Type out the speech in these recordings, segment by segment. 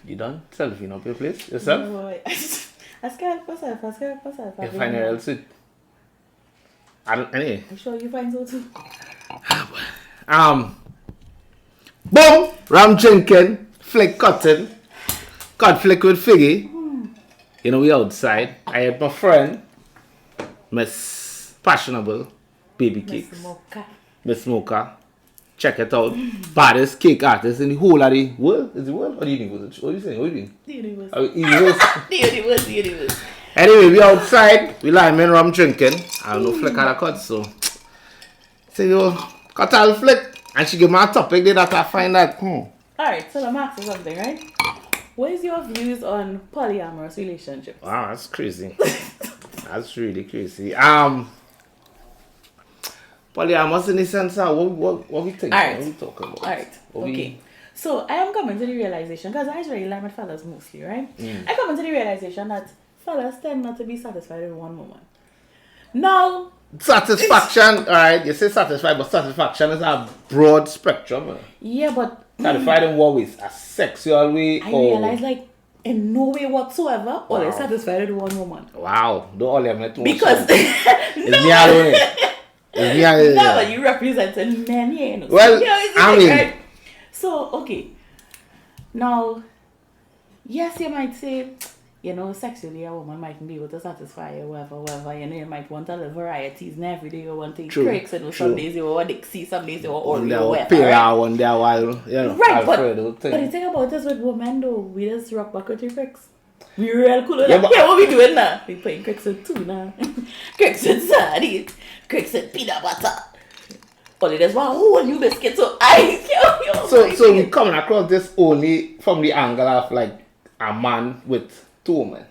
You done? Selfie up your place? Yourself? No, I scared myself. You find it else it. Anyway. I'm sure you find so too. Boom! Ram drinking, flick cutting, Cutflickwitfiggy. You know, we outside. I had my friend, Miss Fashionable Baby Cakes. Miss Smoker. Check it out. Baddest cake artist in the whole of the world. Is the world? Or the universe? What are you saying? What are you doing? The universe. The universe. Anyway, we outside. We lying in rum drinking. I don't know flick had a cut, so. Say, yo, cut all flick. And she give me a topic there that I find that, Alright, so let me ask you something, right? What is your views on polyamorous relationships? Wow, that's crazy. That's really crazy. Polyamorous in the sense of what we think? Alright. What we talking about? Alright, okay. So I am coming to the realization, because I really like with fellas mostly, right? I come to the realization that fellas tend not to be satisfied with one woman. Now, satisfaction, alright, you say satisfied, but satisfaction is a broad spectrum. Yeah, but satisfied in what ways? A sexual way? I realize, like, in no way whatsoever, all is satisfied with one woman. Wow, don't all have met because it's me alone. No, but you representing men here, you know. Well, you know, I mean, right? So, okay. Now, yes, you might say, you know, sexually a woman mightn't be able to satisfy you, whatever, you know, you might want a little varieties, and every day you want to eat cricks, and some days you want Dixie, some days you want Oreo, whatever, right? One day a while, you know, right, but the thing about this with women though, we just rock back with the cricks. We real cool. Yeah, what we doing now? We playing cricks with tuna, cricks with sardines, cricks with peanut butter. But it is one whole new biscuit, so So we coming across this only from the angle of like a man with two women.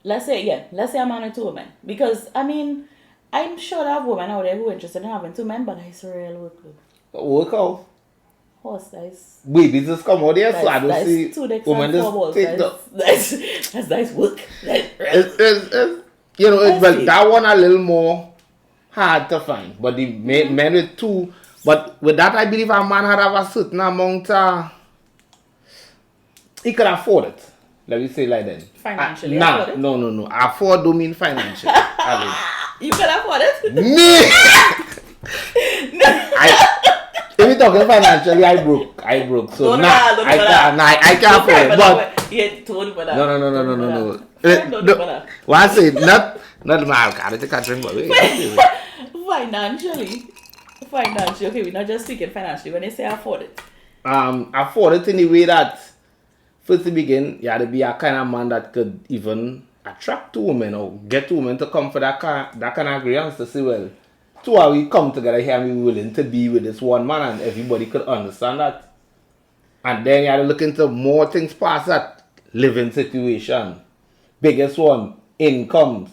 Let's say a man with two women. Because, I mean, I'm sure there are women out there who are interested in having two men, but it's a real workload. Work out? Horse, that's... Babies just come out there, so I don't see women just take that's work. It's you know, well, that one a little more hard to find. But the men with two... But with that, I believe a man had have a certain amount he could afford it. Let me say like that. Financially afford it? No. Afford don't mean financially. You can afford it? Me! If you're talking financially, I broke. So I can't afford it. But yeah, told me that. No. What I say, not my car. Take a drink, but Financially, okay, we're not just speaking financially. When they say afford it, afford it in the way that first to begin, you had to be a kind of man that could even attract two women or get two women to come for that kind of agreement to say, well, two of we come together here and we're willing to be with this one man, and everybody could understand that. And then you had to look into more things past that. Living situation. Biggest one, incomes.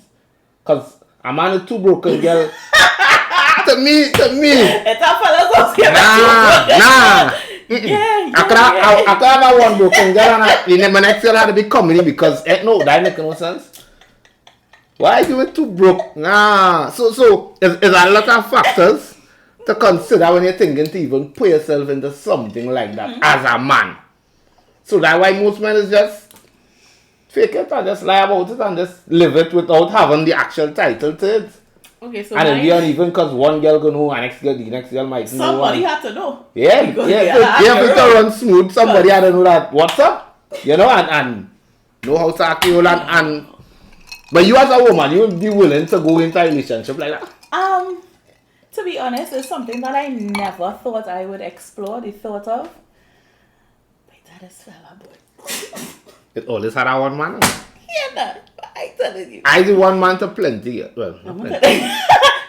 Because a man with two broken girls, to me. It's a fella's Nah. Yeah, I could have one broken girl and my next girl had to be comedy because that make no sense. Why are you too broke? Nah. So it's a lot of factors to consider when you're thinking to even put yourself into something like that as a man. So that's why most men is just fake it and just lie about it and just live it without having the actual title to it. Okay, so and it'll be uneven because one girl gonna know and the next girl might know. Somebody had to know. Yeah. You have to run smooth. Somebody had to know that what's up, you know, and know how to act and but you as a woman, you would be willing to go into a relationship like that? To be honest, it's something that I never thought I would explore the thought of. But that is fella boy. It always had a one man. Yeah, no. I telling you. I do one man to plenty. Well, not plenty.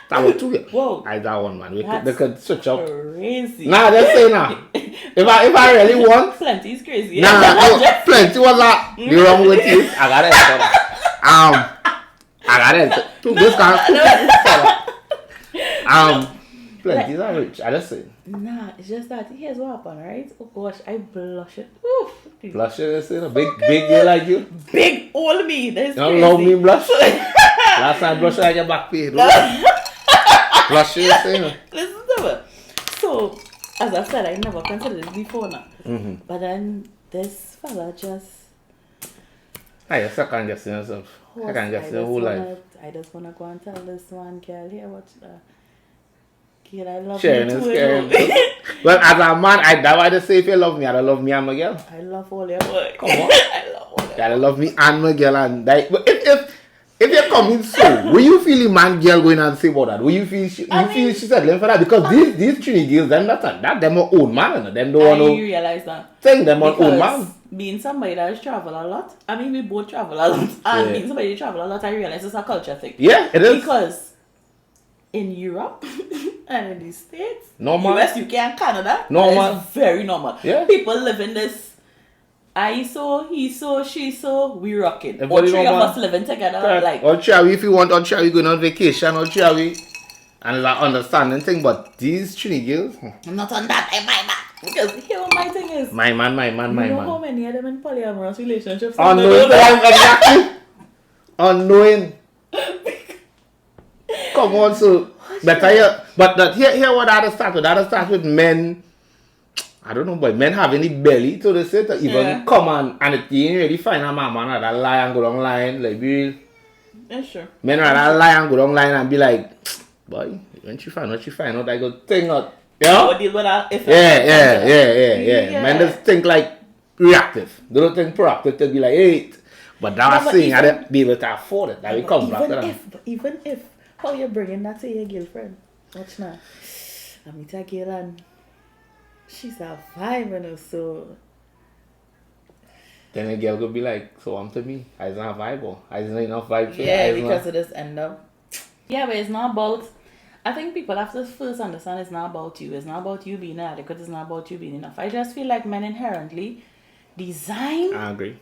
That was two. Whoa. I that one man. They could switch up. Crazy. Nah, just say nah. If I really want. Plenty is crazy. Nah, plenty was that. The wrong with you. I got it. I got it. This guy. Plenty is like, rich. I just say. Nah, it's just that here's what happened, right? Oh gosh, I blush it. Oof. Blush it, you know, big girl like you. Big old me. That's crazy. You don't love me blush. Last time blush like your back pay. Blush it, you know. Listen to me. So, as I said, I never considered this before now. Mm-hmm. But then This fella just... I second guessing yourself. Second guessing your whole life. I just wanna go and tell this one girl here what kid, I love Sharing you is too. caring. Well, as a man, that's why they say if you love me, I don't love me and my girl. I love all your boy. Come on. I love all your boy. You gotta love me and my girl. And like, if you're coming so, will you feel the man girl going and say about that? Will you feel she settling for that? Because these Trini girls, them that them are own man, them don't want to realize that. Think them on own man. Being somebody that has traveled a lot, I mean we both travel a lot, and being somebody that travel a lot, I realize it's a culture thing. Yeah, it is. Because in Europe and in the States, normal. US, UK and Canada, normal. It's very normal. Yeah. People live in this I so, he so, she so, we rocking. All three of us living together. Correct. Like, or shall we, if you want, or shall we going on vacation, or shall we? And it's an understanding thing, but these Trini girls... I'm not on that, I'm my man. Because here what my thing is. My man. You know how many of them in polyamorous relationships? Unknowing. Exactly. Unknowing. Come on, so... Better here. But that here what that start with. That start with men... I don't know, but men having the belly to the say to even come on and if you ain't really find a man that lie and go down line, like be real. Yeah, sure. Men rather lie and go down line and be like, boy, when you find out, I go thing out. You know? Deal with that if yeah. Men just think like reactive. They don't think proactive to be like, hey. But that was saying I didn't be able to afford it. That we come back to that. Even if, how you bringing that to your girlfriend? Watch now. I meet a girl and she's a vibe, you know, so... Then a girl could be like, so I'm to me, I don't have vibe or I don't enough vibe. Yeah, because it just end up... Yeah, but it's not about... I think people have to first understand it's not about you. It's not about you being adequate. It's not about you being enough. I just feel like men inherently designed... I agree.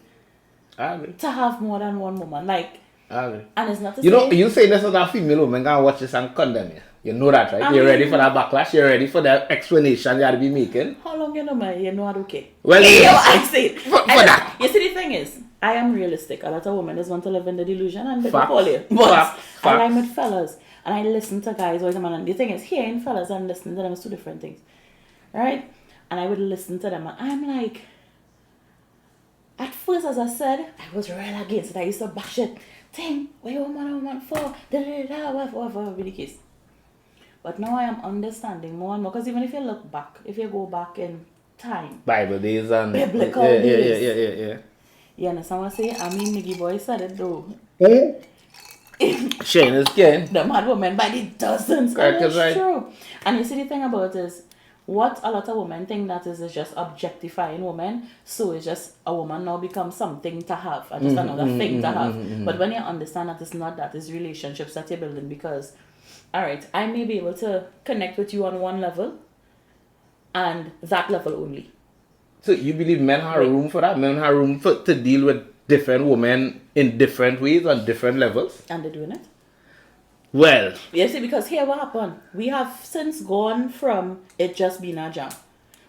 To have more than one woman. Like... I agree. And it's not to say... You know, you say this as a female woman, can watch this and condemn you. You know that, right? You're ready for that backlash. You're ready for the explanation you have to be making. How long you know, man? You know I'm okay. Well, I say it. For that. You see, the thing is, I am realistic. A lot of women just want to live in the delusion and live Facts. But I like with fellas. And I listen to guys all the time. And the thing is, hearing fellas and listening to them is two different things. Right? And I would listen to them and I'm like... At first, as I said, I was real against it. I used to bash it. Thing, what you want for? Whatever be the case. But now I am understanding more and more. Because even if you look back, if you go back in time. Bible days and... Biblical days. Yeah. You understand what I say? I mean, Miggy Boy said it though. Shane is king. The mad women by the dozens. And it's true. And you see the thing about it is, what a lot of women think that is just objectifying women. So it's just a woman now becomes something to have. And just another thing to have. But when you understand that it's not that, it's relationships that you're building. Because... Alright, I may be able to connect with you on one level and that level only. So you believe men have room for that? Men have room to deal with different women in different ways on different levels? And they're doing it? Well... You see, because here what happened? We have since gone from it just being a jam.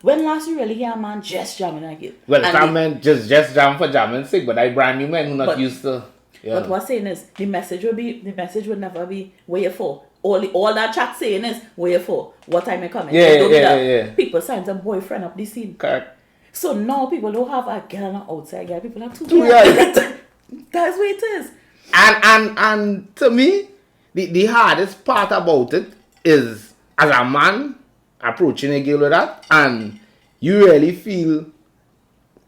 When last you really hear a man just jamming like it? Well, some men just jam for jamming sake, but I brand new men who not used to... Yeah. But what's saying is, the message would never be where you for. All that chat saying is where you for. What time you coming? Yeah. People sign a boyfriend up the scene. Correct. So now people don't have a girl and an outside girl. People have two girls. That's what it is. And to me, the hardest part about it is as a man approaching a girl with that, and you really feel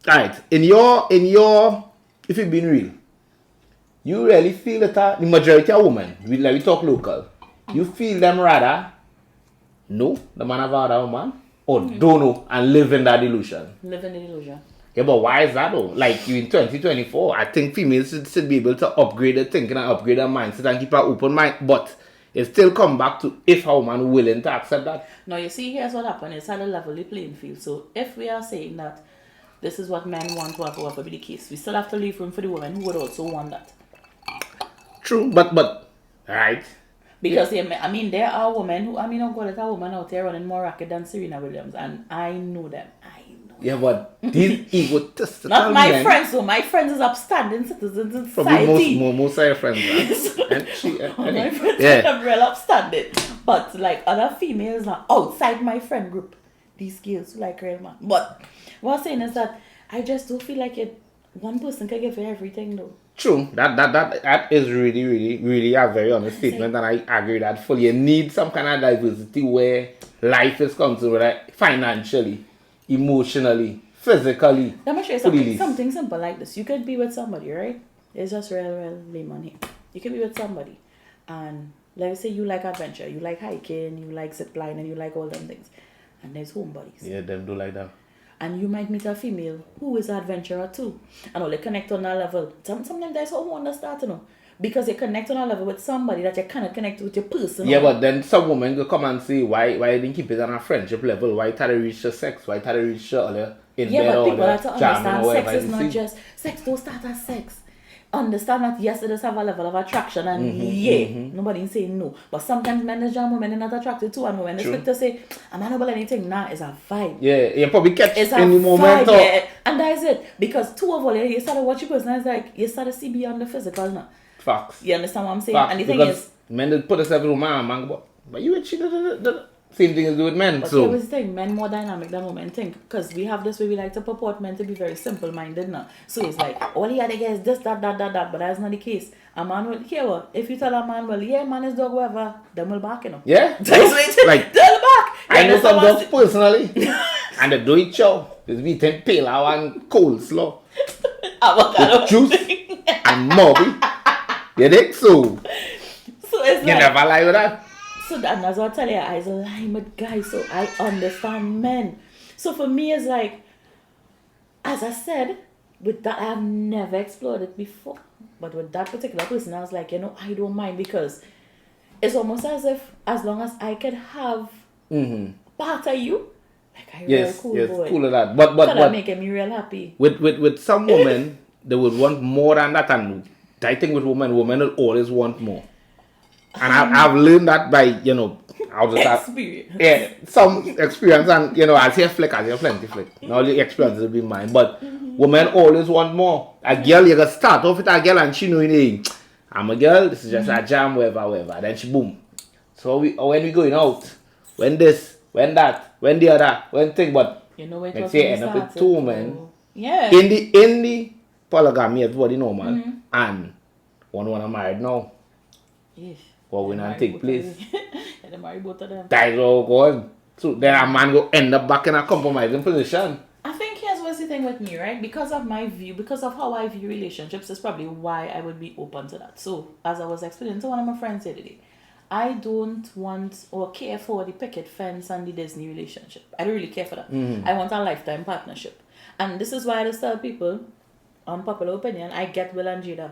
right in your if you've been real. You really feel that the majority of women, we talk local, you feel them rather know the man of other woman or don't know and live in that delusion. Live in the delusion. Yeah, but why is that though? Like you in 2024, I think females should be able to upgrade their thinking and upgrade their mindset and keep an open mind. But it still come back to if a woman willing to accept that. Now you see, here's what happened. It's at a level the playing field. So if we are saying that this is what men want, whatever be the case, we still have to leave room for the women who would also want that. True, but right. Because I mean, there are women who I'm going to tell a woman out there running more racket than Serena Williams, and I know them. Yeah, but these egotistical not my friends, so my friends is upstanding citizens in society. Probably most of your friends are. My friends are real upstanding. But like other females are outside my friend group. These girls who like real man. But what I'm saying is that I just don't feel like one person can give you everything though. True. That is really, really, really a very honest statement, and I agree that fully. You need some kind of diversity where life is concerned, whether financially, emotionally, physically. Let me show you something simple like this. You could be with somebody, right? It's just real layman here. You could be with somebody, and let's say you like adventure, you like hiking, you like zip lining, you like all them things, and there's homebodies. Yeah, them do like that. And you might meet a female who is an adventurer too. And all they connect on a level. Sometimes that's how one start, you know. Because you connect on a level with somebody that you cannot connect with your person. Yeah, but then some women go come and say, why you didn't keep it on a friendship level? Why try to reach your sex? Why try to reach your other in bed or people have to understand sex is not see? just sex don't start as sex. Understand that yes, it does have a level of attraction and nobody's saying no. But sometimes men is jam women are not attracted to, and women is quick to say, I'm not about anything. Nah, it's a vibe. Yeah, you probably catch it's any moment. Yeah. And that is it. Because two of all you start to watch your person, it's like you start to see beyond the physical now. Facts. You understand what I'm saying? Facts. And the thing because is, men that put themselves in man, but you and she same thing as do with men. But so here was the thing, men more dynamic than women think. Because we have this way we like to purport men to be very simple minded now. So it's like, all he had to get is this, that, but that's not the case. A man will hear what? If you tell a man, well, yeah, man is dog, whatever, then we'll back, you know. Yeah. Like they'll back. I know some dogs personally. And they do it chow. It's beaten pale and coleslaw. With juice and mobby. You think so? So it's you like, never lie with that. So that's what I tell you, I was lying with guys, so I understand men. So for me, it's like, as I said, with that, I have never explored it before. But with that particular person, I was like, you know, I don't mind, because it's almost as if, as long as I can have part of you, like I real cool boy. Cool of that. But that making me real happy. With some women, they would want more than that, and I think with women will always want more. And I've learned that by, you know, experience. Yeah, some experience, and you know, I say flick, I say plenty flick. Not all the experience will be mine, but women always want more. A girl, you can start off with a girl and she knowing, I'm a girl, this is just a jam, whatever. Then she boom. So when we going out, when this, when that, when the other, when thing, but you know, let's say end up with two women. Yeah. In the polygamy, everybody normal, and one married now. Yes. What will not take place? And they marry both of them. That's all going. So then a man go end up back in a compromising position. I think here's what's the thing with me, right? Because of my view, because of how I view relationships, is probably why I would be open to that. So, as I was explaining to one of my friends the other day, I don't want or care for the picket fence and the Disney relationship. I don't really care for that. I want a lifetime partnership. And this is why I just tell people, unpopular opinion, I get Will and Jada.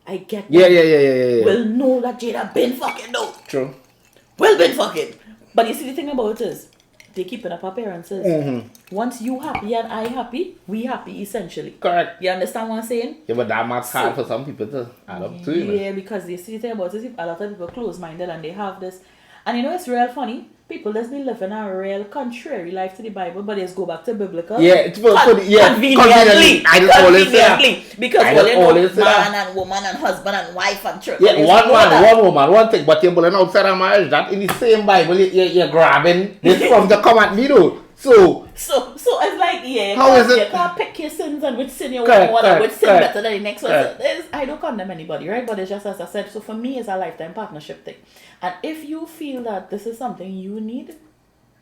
I get Yeah. Will know that Jada been fucking though. True. Will been fucking. But you see, the thing about it is, they keeping up appearances. Once you happy and I happy, we happy essentially. Correct. You understand what I'm saying? Yeah, but that much hard for some people to add up to, you know. Yeah, because they see the thing about it, a lot of people close-minded and they have this. And you know, it's real funny. People just be living a real contrary life to the Bible, but they just go back to biblical. Yeah, conveniently. I just always say because man and woman and husband and wife and church. Yeah, one woman, one thing, but you're pulling outside of marriage, that in the same Bible, you're grabbing this from the come at me, though. So it's like, yeah, how is it? You can't pick your sins and which sin you want and which sin better than the next one. So I don't condemn anybody, right? But it's just as I said, so for me, it's a lifetime partnership thing. And if you feel that this is something you need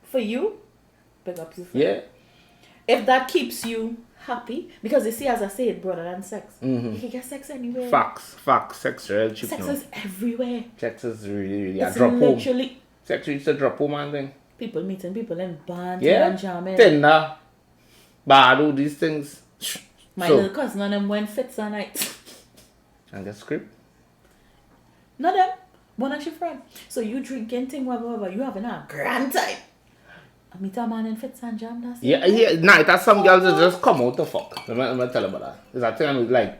for you, pick up your friend. Yeah. If that keeps you happy, because you see, as I said, brother than sex, you can get sex anywhere. Facts. Sex real cheap. Sex is everywhere. Sex is really it's a drop literally home. Sex is a drop home and thing. People meeting people in bands and jamming. Tinder, Badu, these things. My little cousin and them went fits a night. And the script? Not them. One of your friend. So you drinking thing, whatever, you having a grand time. I meet a man in fits and jam. That's Nah, it has some girls that just come out to fuck. Let me tell you about that. There's a thing like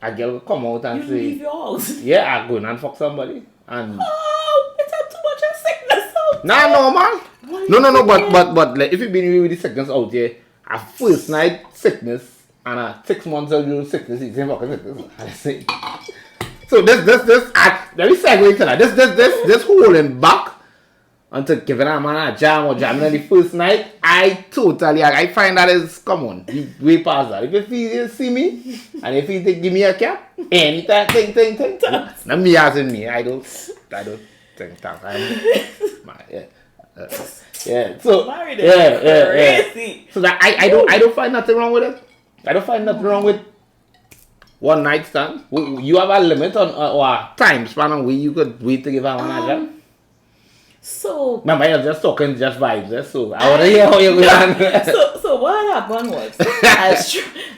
a girl will come out and you say, leave your house. Yeah, I go in and fuck somebody. And it's a too much of sickness out. No, man. No, but like, if you've been with the sickness out there, a first night sickness and a 6 months old sickness is the same fucking sickness. So this let me segue into that. This holding back until giving a man a jam or jamming on the first night, I find that is, come on, way past that. If you see me, and if you give me a cap, anytime, think. Now me asking me, I don't think that. So crazy. So that I don't find nothing wrong with it. I don't find nothing wrong with one night stand. You have a limit on or a time span on where you could wait to give a man a jam. So remember, you're just talking just vibes, so I want to hear how you're going. So what happened was I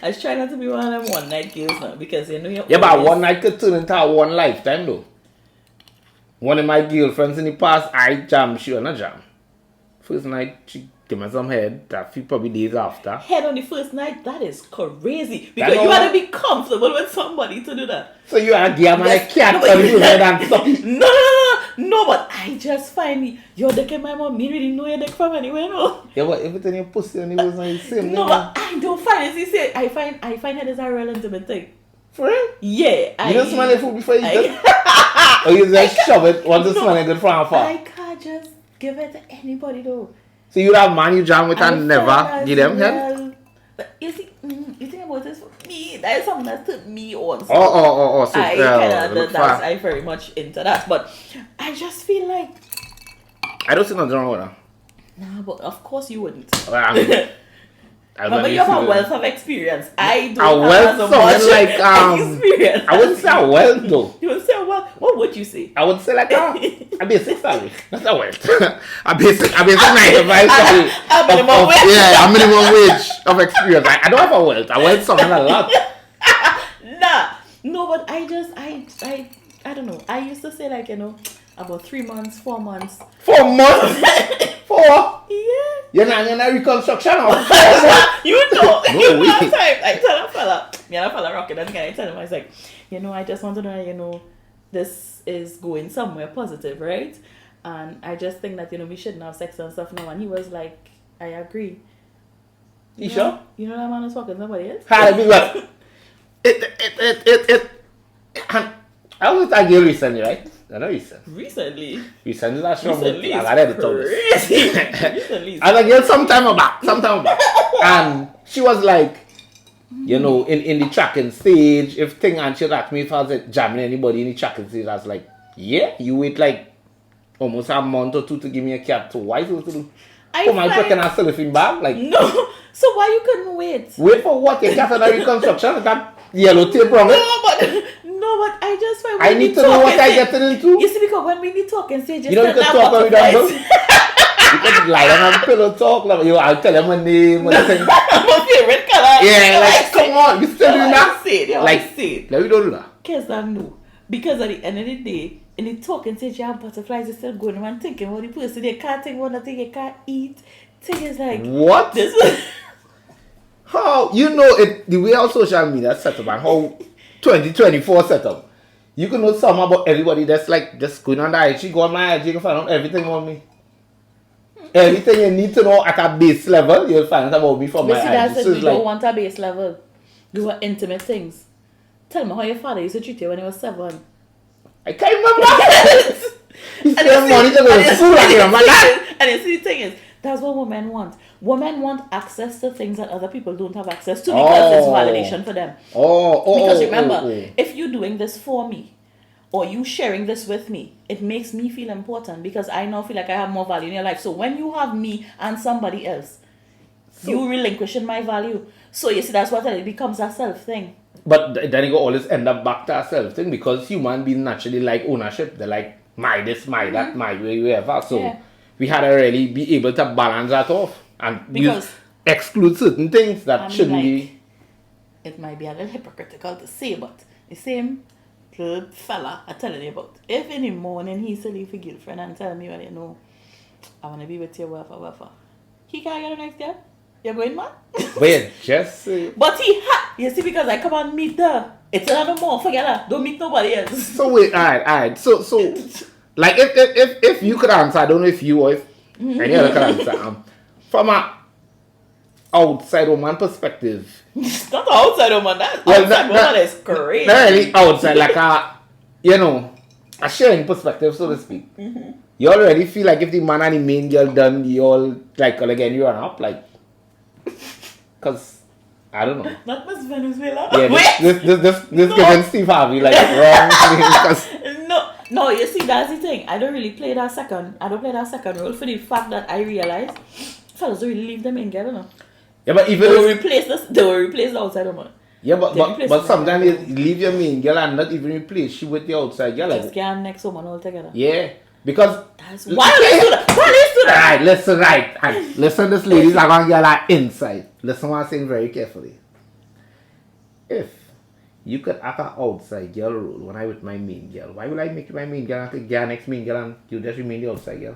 was trying not to be one of them one night girls now because you know you're but one night could turn into a one lifetime though. One of my girlfriends in the past, I jammed, she on a jam. First night, she gave me some head. A few probably days after. Head on the first night? That is crazy. Because you had to be comfortable with somebody to do that. So you had to give me a cat on the head and suck it? No, but I just find your dick in my mom. Me really know your dick from anywhere, no? Yeah, but everything you pussy and it was not the same. No, but I don't find it. See, I find it as a real intimate thing. For real? Yeah. You don't smell the food before you eat it? Or you just shove it once it's smelling good from afar? I can't just give it to anybody though. So you have man you jam with and never give them head? But you see, you think about this for me, that is something that took me on. So So I very much into that. But I just feel like I don't see nothing wrong with that. Nah, but of course you wouldn't. Well, but you have a wealth of experience. I don't a wealth have as much experience. I wouldn't say a wealth though. You would say a wealth? What would you say? I would say like a basic salary. That's a wealth. a basic 9 to 5 salary. A minimum wage. Yeah, a minimum wage of experience. I don't have a wealth. A wealth something a lot. No, but I don't know. I used to say like, you know, about 3 months, 4 months. 4 months? 4? Yeah. You're not in a reconstruction or 4 months? You know. No way. I tell a fella rocking that guy, I tell him, I was like, you know, I just want to know, you know, this is going somewhere positive, right? And I just think that, you know, we shouldn't have sex and stuff now. And he was like, I agree. You sure? You know that man was fucking somebody else? How be like I was with a girl recently, right? I know recently last year. I read it all. Recently. I was like, yeah, sometime back. And she was like, you know, in the tracking stage, if thing and she asked me if I was like, jamming anybody in the tracking stage, I was like, yeah, you wait like almost a month or two to give me a cat. So why you to do? For my tracking and cellophane bag? Like, no. So why you couldn't wait? Wait for what? You cat and a reconstruction? That yellow tape wrong? No, but I just find I need to know what I get into. You see, because when we need talk and say just you know, you can talk when we don't know. You can lie down on the pillow talk. Like, I'll tell them my name. My favorite color. Yeah, like, come on. You still doing that? Like, no, we don't do that. Because I know. Because at the end of the day, in the talk and say you have butterflies, you're still going around thinking about the person. They can't think one thing, you can't eat. Thing is like, what? How? You know it, the way our social media set up and how 2024 set up. You can know something about everybody that's like just going on that. She go on my IG, you can find out everything on me. Everything you need to know at a base level, you'll find out about me from my IG. That's so you don't want a base level. You want intimate things. Tell me how your father used to treat you when he was 7. I can't remember. He spent money to go to school like him. And you see the thing is, that's what women want. Women want access to things that other people don't have access to because it's validation for them. Because remember, if you're doing this for me, or you sharing this with me, it makes me feel important because I now feel like I have more value in your life. So when you have me and somebody else, you relinquishing my value. So you see, that's what it becomes a self thing. But then it will always end up back to a self thing because human beings naturally like ownership. They're like, my this, my that, my wherever. So we had to really be able to balance that off and exclude certain things that shouldn't be. It might be a little hypocritical to say, but the same little fella I'm telling you about. If in the morning he's still with your girlfriend and tell me, well, you know, I want to be with you, whatever. He can't get the next day. You're going mad? Wait, just But you see, because I come and meet her. It's another more. Forget that. Don't meet nobody else. So wait, alright. So like if you could answer, I don't know if you or if any other could answer. From a outside woman perspective. It's not outside woman. That outside woman is crazy. Not really outside, like a sharing perspective, so to speak. You already feel like if the man and the main girl done, you all like again you run up like, cause I don't know. Not Miss Venezuela. Yeah, this giving Steve Harvey like wrong. Cause no. You see, that's the thing. I don't play that second role for the fact that I realize fellas don't really leave them in girl, no. Yeah, but even they will replace the outside woman. Yeah, but sometimes you leave your main girl and not even replace she with the outside girl. Just get next woman altogether. Yeah, because that's why let's do that. Alright, listen. This ladies are gonna get like insight. Listen, what I'm saying very carefully. If you could act an outside girl role when I with my main girl, why would I make you my main girl and could get next main girl and you just remain the outside girl?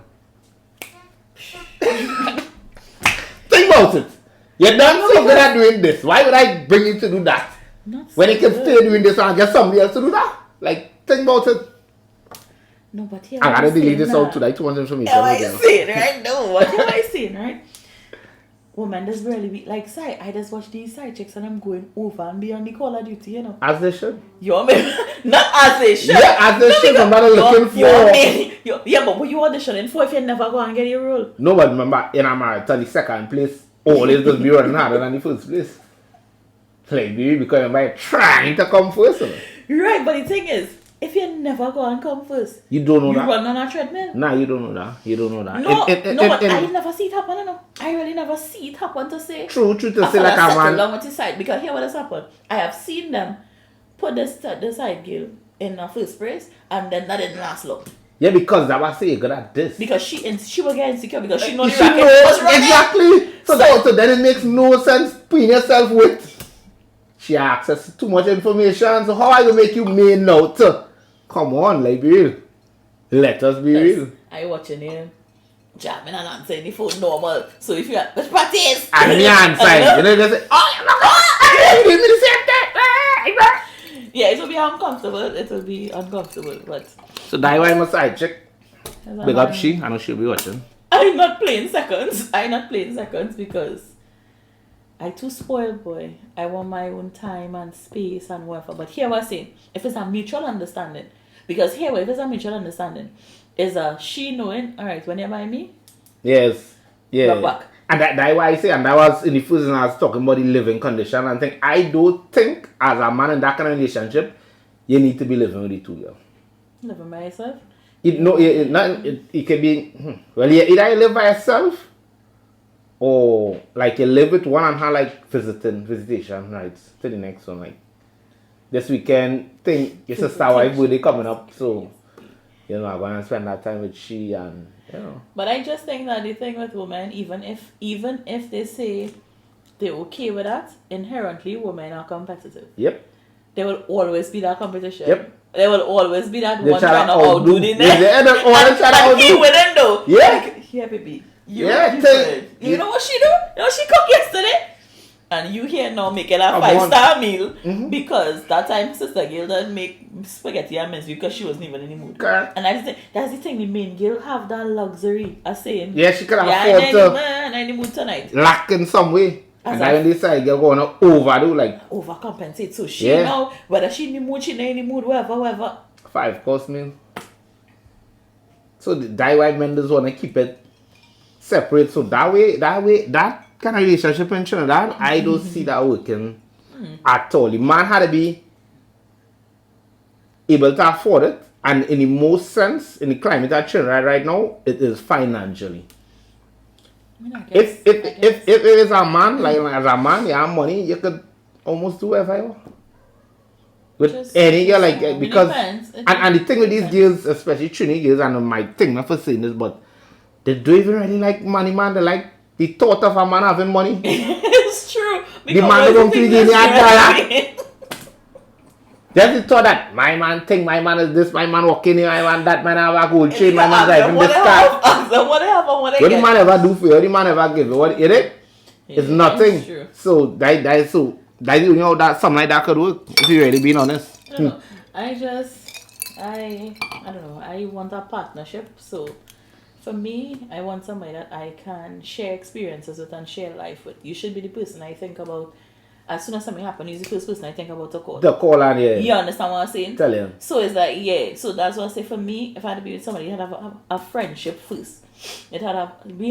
Think about it. You're done so good at doing this. Why would I bring you to do that? When you can stay doing this and get somebody else to do that? Like, think about it. No, but here I gotta delete this out today. Too much information. What am I saying, right? No, what am I saying, right? Woman, this really be like side. I just watch these side chicks and I'm going over and beyond the Call of Duty, you know. As they should. Not as they should. Yeah, as they should. I'm not looking for. Yeah, but what you auditioning for if you never go and get your role? No, but remember, in America, 32nd place, always just be running harder than the first place. Like, because you're trying to come first. Right, but the thing is, if you never go and come first, you don't know you that. You run on a treadmill. Nah, you don't know that. You don't know that. No, but I never see it happen. No, I really never see it happen to say. True to say like a man. Along with the side, because here what has happened. I have seen them put the side girl in the first place, and then that didn't last long. Yeah, because that was say good at this. Because she will get insecure because she knows exactly. So then it makes no sense putting yourself with. She access too much information. So how are you make you main now? Come on, like be real. Let us be real. I watching him jamming and answering the phone normal. So if you let's practice. And me answer. You know they say, oh, you give me the same thing. Yeah, it will be uncomfortable. But so that's why I'm a side chick. Big up she. I know she'll be watching. I'm not playing seconds because I too spoiled, boy. I want my own time and space and whatever. But here I say, if it's a mutual understanding, because here if it's a mutual understanding, is she knowing, all right, when you buy me, yes, yeah, back. And that's why I say, and that was in the first I was talking about the living condition. And I don't think as a man in that kind of relationship, you need to be living with the two girls. Living by yourself. It can be well. Either you live by yourself. Or like you live with one and have like visitation rights to the next one. Like this weekend thing, your sister wife birthday coming up, so you know I'm gonna spend that time with she and you know. But I just think that the thing with women, even if they say they're okay with that, inherently women are competitive. Yep. There will always be that competition. Yep. There will always be that they one trying to outdo the next. They end up always trying to outdo. He with them though. Yeah. Like, here baby. You know what she do? You know she cooked yesterday? And you here now making a 5-star meal because that time Sister Gail didn't make spaghetti and mince because she wasn't even in the mood. Correct. And that's the thing, the main girl have that luxury of saying, yeah, she can afford to I'm in the mood tonight. Lack in some way. And then when they say girl gonna overdo, like overcompensate. So she now, whether she in the mood, she not in the mood, whatever. 5-course meal. So the white men just wanna keep it separate. So that kind of relationship in Trinidad, I don't see that working at all. The man had to be able to afford it, and in the most sense, in the climate of Trinidad right now, it is financially. If it is a man, like as a man, you have money, you could almost do whatever you want. With just any girl, like because and the thing with these girls, especially Trini girls, and my thing not for saying this, but they don't even really like money, man. They like the thought of a man having money. It's true. The man don't give me a dollar. Just the thought that my man think, my man is this, my man walking here, my man that, man have a gold chain, my man driving this car. What the man ever do for you? What the man ever give you? What you know? It's nothing. True. So that's you know that something like that could work if you really being honest. I don't know. I don't know. I want a partnership. So for me, I want somebody that I can share experiences with and share life with. You should be the person I think about as soon as something happens, he's the first person I think about to call. The call and You understand what I'm saying? Tell him. So it's like, yeah. So that's what I say for me. If I had to be with somebody, it had to have a friendship first. We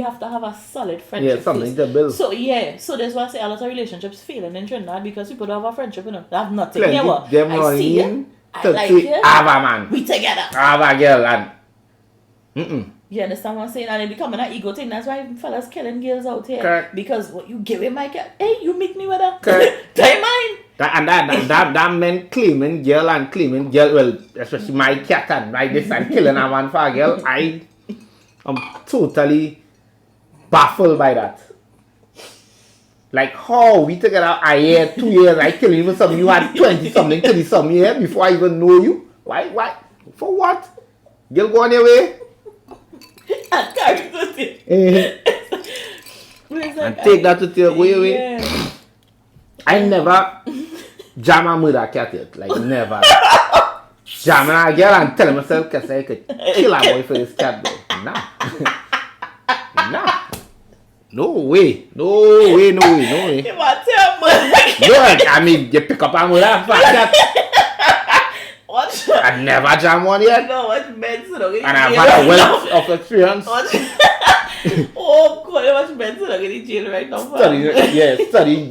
have to have a solid friendship. Yeah, something first. to build. So yeah. So that's why I say a lot of relationships failing in Trinidad because people don't have a friendship. They have nothing. Plenty. Yeah, Them I see running you. I to like treat you. have a man. We together. Have a girl and You understand what I'm saying? And it becoming an ego thing. That's why fellas killing girls out here. Correct. Because what you give him my cat. Hey, you meet me with her. Correct. Take mine. That men claiming girl, well, especially my cat and my this and killing a man for a girl, I'm totally baffled by that. Like how we together a year, 2 years, I kill you for something, you had 20 something, 30 something years before I even know you. Why? For what? Girl go on your way. And carry to And take that to your way. Yeah. I never jam a murder cat yet. Like never. Jamming a girl and telling myself because I could kill a boy for this cat though. Nah. No way. You want to tell me? No, I mean you pick up a murder for a cat. What? I never jam one yet. No, what men so don't And I've had a wealth of experience. Oh God, what men so don't get in jail right now? Study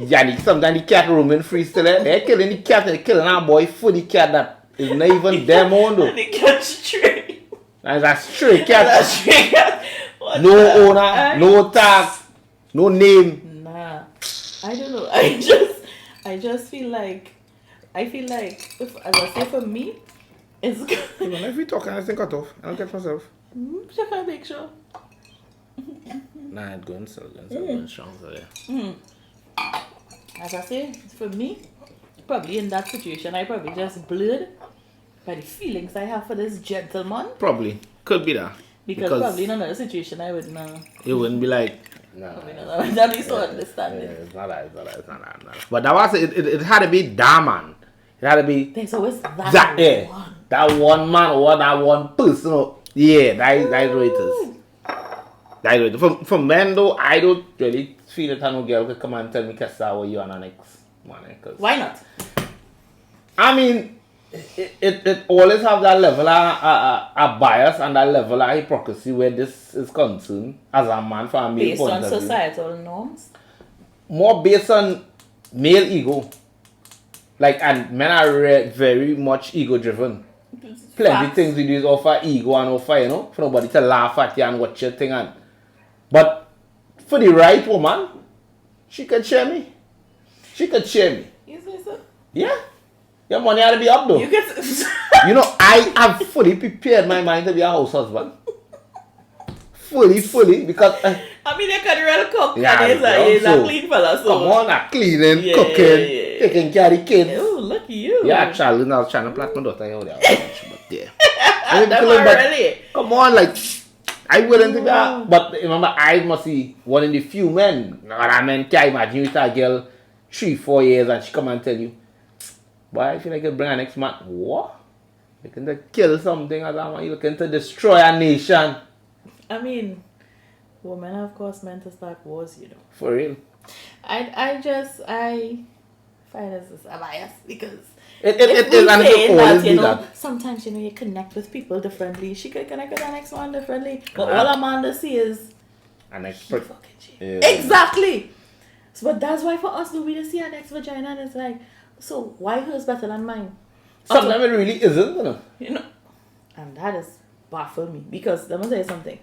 Yannick. Sometimes the cat roaming free still there. They're killing the cat, they're killing our boy for the cat that is not even them own though. The cat stray. That's a stray cat. That's a stray cat. No owner, no tag, no name. Nah, I don't know. I just feel like if, as I say for me, it's good. Even if we talk and I think cut off, I'll get myself. Check out make sure. Nah, it's going strong, so yeah. As I say, for me, probably in that situation, I probably just blurred by the feelings I have for this gentleman. Probably. Could be that. Because probably in another situation, I would know. It wouldn't be like, That is so understanding. Yeah, it's not that. But that was it had to be that man. It had to be There's always that one. That one man or that one person. Yeah, that's what it is. That's what it is. For men though, I don't really feel that no girl could come and tell me Kessa or you and an ex man. Why not? I mean, it always have that level of bias and that level of hypocrisy where this is concerned as a man for a male based on societal norms? More based on male ego. Like, and men are very much ego driven. Plenty of things we do is offer ego and offer, for nobody to laugh at you and watch your thing. But for the right woman, she could share me. You say so? Yeah. Your money ought to be up though. I have fully prepared my mind to be a house husband. Fully, because... I mean, they can really cook. Yeah, he's a clean fella. So. Come on, cleaning, cooking, taking care of the kids. Oh, lucky you. Yeah, Charlie, I was trying to plant my daughter here. But yeah. Really? Come on, like, I wouldn't think that. But remember, I must be one of the few men. I mean, can't imagine you with a girl 3-4 years and she come and tell you, boy, I feel like you bring an next man. What? You're looking to kill something as a man. You're looking to destroy a nation. I mean, women are of course meant to start wars, For real. I find this is a bias because it is, and it will always be that. Sometimes you connect with people differently. She could connect with the next one differently. But all Amanda sees is an expert. Yeah. Exactly. So, but that's why for us, we just see our next vagina and it's like, so why hers better than mine? Sometimes it really isn't, And that is baffle me because let me tell you something.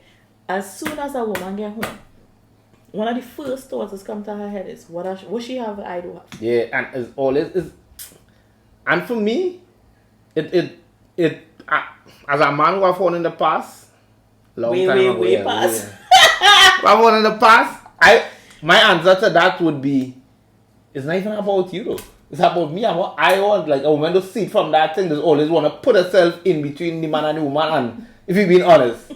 As soon as a woman get home, one of the first thoughts that come to her head is what she have, I do have. Yeah, and it's always and for me, it as a man who have won in the past, way past. I've won in the past. My answer to that would be, it's not even about you though. It's about me and what I want. Like a woman to see it from that thing. There's always want to put herself in between the man and the woman. And if you're being honest,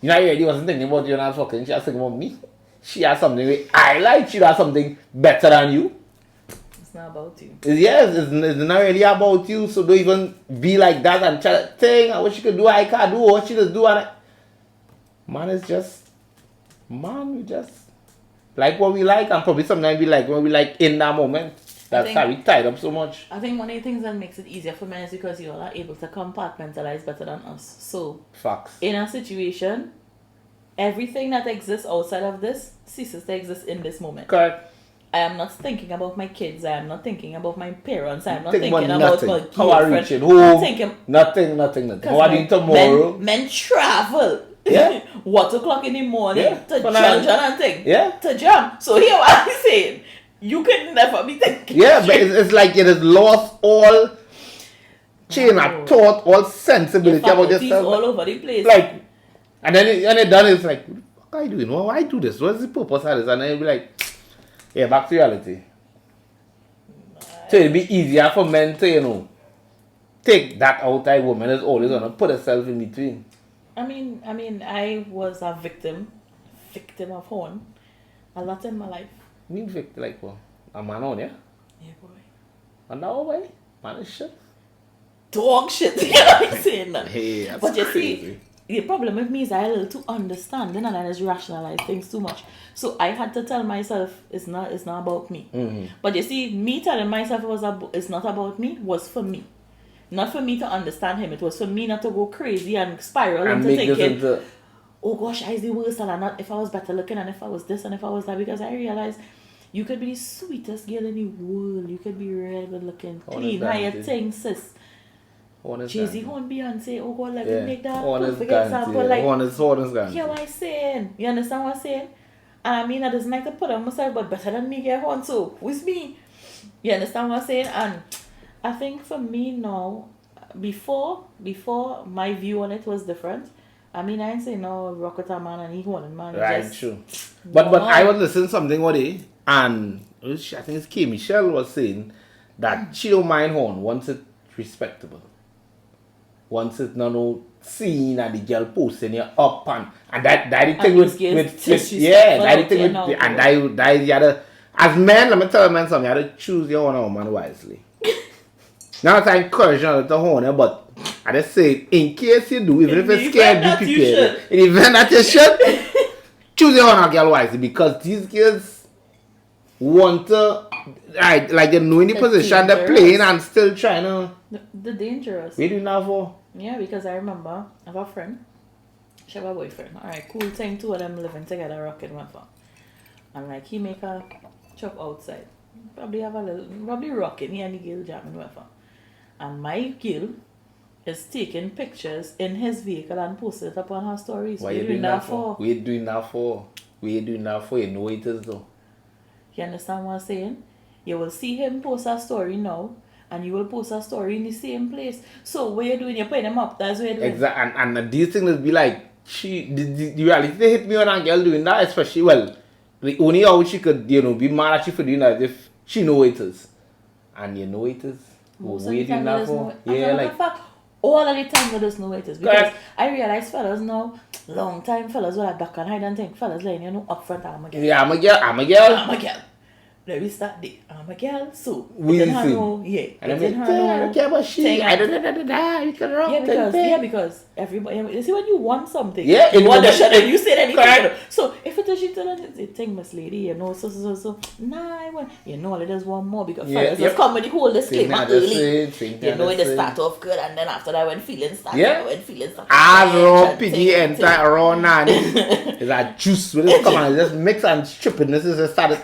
already wasn't thinking about you and I was fucking. She was thinking about me. She has something I like. She has something better than you. It's not about you. Yes, it's not really about you. So don't even be like that and try to think what she could do. I can't do what she does do. And we just like what we like, and probably sometimes we like what we like in that moment. That's how we tied up so much. I think one of the things that makes it easier for men is because you all are able to compartmentalize better than us. So, Facts. in a situation, everything that exists outside of this ceases to exist in this moment. Correct. I am not thinking about my kids. I am not thinking about my parents. I am not Think thinking about about nothing. my How are girlfriend. reaching home? Thinking, Nothing. How are you tomorrow? Men travel. Yeah. 1 o'clock in the morning Yeah. to For John now. and thing. Yeah. To jam. So here what I'm saying. You can never be thinking. Yeah, but it's like it has lost all chain of thought, all sensibility about yourself. all over the place. Like, and then it done, it's like, what the fuck are you doing? Why I do this? What's the purpose of this? And then you'll be like, yeah, back to reality. So it'll be easier for men to, take that outside woman is always gonna put herself in between. I mean, I was a victim of horn a lot in my life. Me victim, like, well, a man on, yeah? Yeah, boy. And now, boy, man is shit. Dog shit. You know what I'm saying? Hey, that's But you crazy. see, the problem with me is I little too understanding and I just rationalize things too much. So I had to tell myself it's not about me. Mm-hmm. But you see, me telling myself it's not about me was for me. Not for me to understand him. It was for me not to go crazy and spiral And into make this thinking, into... oh gosh, I was the worst and not if I was better looking and if I was this and if I was that, because I realized you could be the sweetest girl in the world. You could be real good looking, clean, higher thing, sis. Jay-Z, Horn, Beyonce, oh God, let me make that perfect example. Like, hear what I'm saying? You understand what I'm saying? And I mean, I doesn't like to put on myself, but better than me get Horn, so who's me? You understand what I'm saying? And I think for me now, before my view on it was different. I mean, I ain't say no rock with a man and he Horn man. Right, just, true. But I was listening to something one day, and I think it's K. Michelle was saying that she don't mind Horn once it's respectable. Once it's no seen and the girl posting you up and that the thing with yeah, that the thing with and that you gotta, as men, let me tell you man something, you gotta choose your own woman wisely. Now I encourage you to Horn, but I just say in case you do, even if it's scared, be prepared. In the event that you should, choose your own girl wisely, because these girls want to, like they know in the position they're playing and still trying to. The dangerous. What do you now for? Yeah, because I remember I have a friend. She have a boyfriend. Alright, cool thing, two of them living together, rocking with her. And like he make a chop outside. Probably rocking, he and the girl jamming with her. And my girl is taking pictures in his vehicle and posting it up on her stories. What you doing that for? What you doing that for? You know it is though. You understand what I'm saying? You will see him post a story now, and you will post a story in the same place. So what you're doing, you're putting them up. That's what you're doing. Exactly. And these things will be like, the reality they hit me on a girl doing that, especially, well, the only how she could, be mad at you for doing that if she know it is. And you know it is. Most what you doing that for? Yeah, like... all of the time there's no it is. Because I realize fellas now, long time fellas will duck and hide and think. Fellas like, up front, I'm a girl. Yeah, I'm a girl. Let me start the I'm a girl, so we see. Yeah. And I'm like, I don't care about she. I don't you can rock because everybody, you see when you want something, yeah, you want the shit and you say anything. So if it is you tell the thing, Miss Lady, so nah, all it is one more because fellas just come with the whole disclaimer early. It start off good and then after that when feelings start, raw piggy and raw nanny. It's like juice when it come and just mix and strip it. This is started.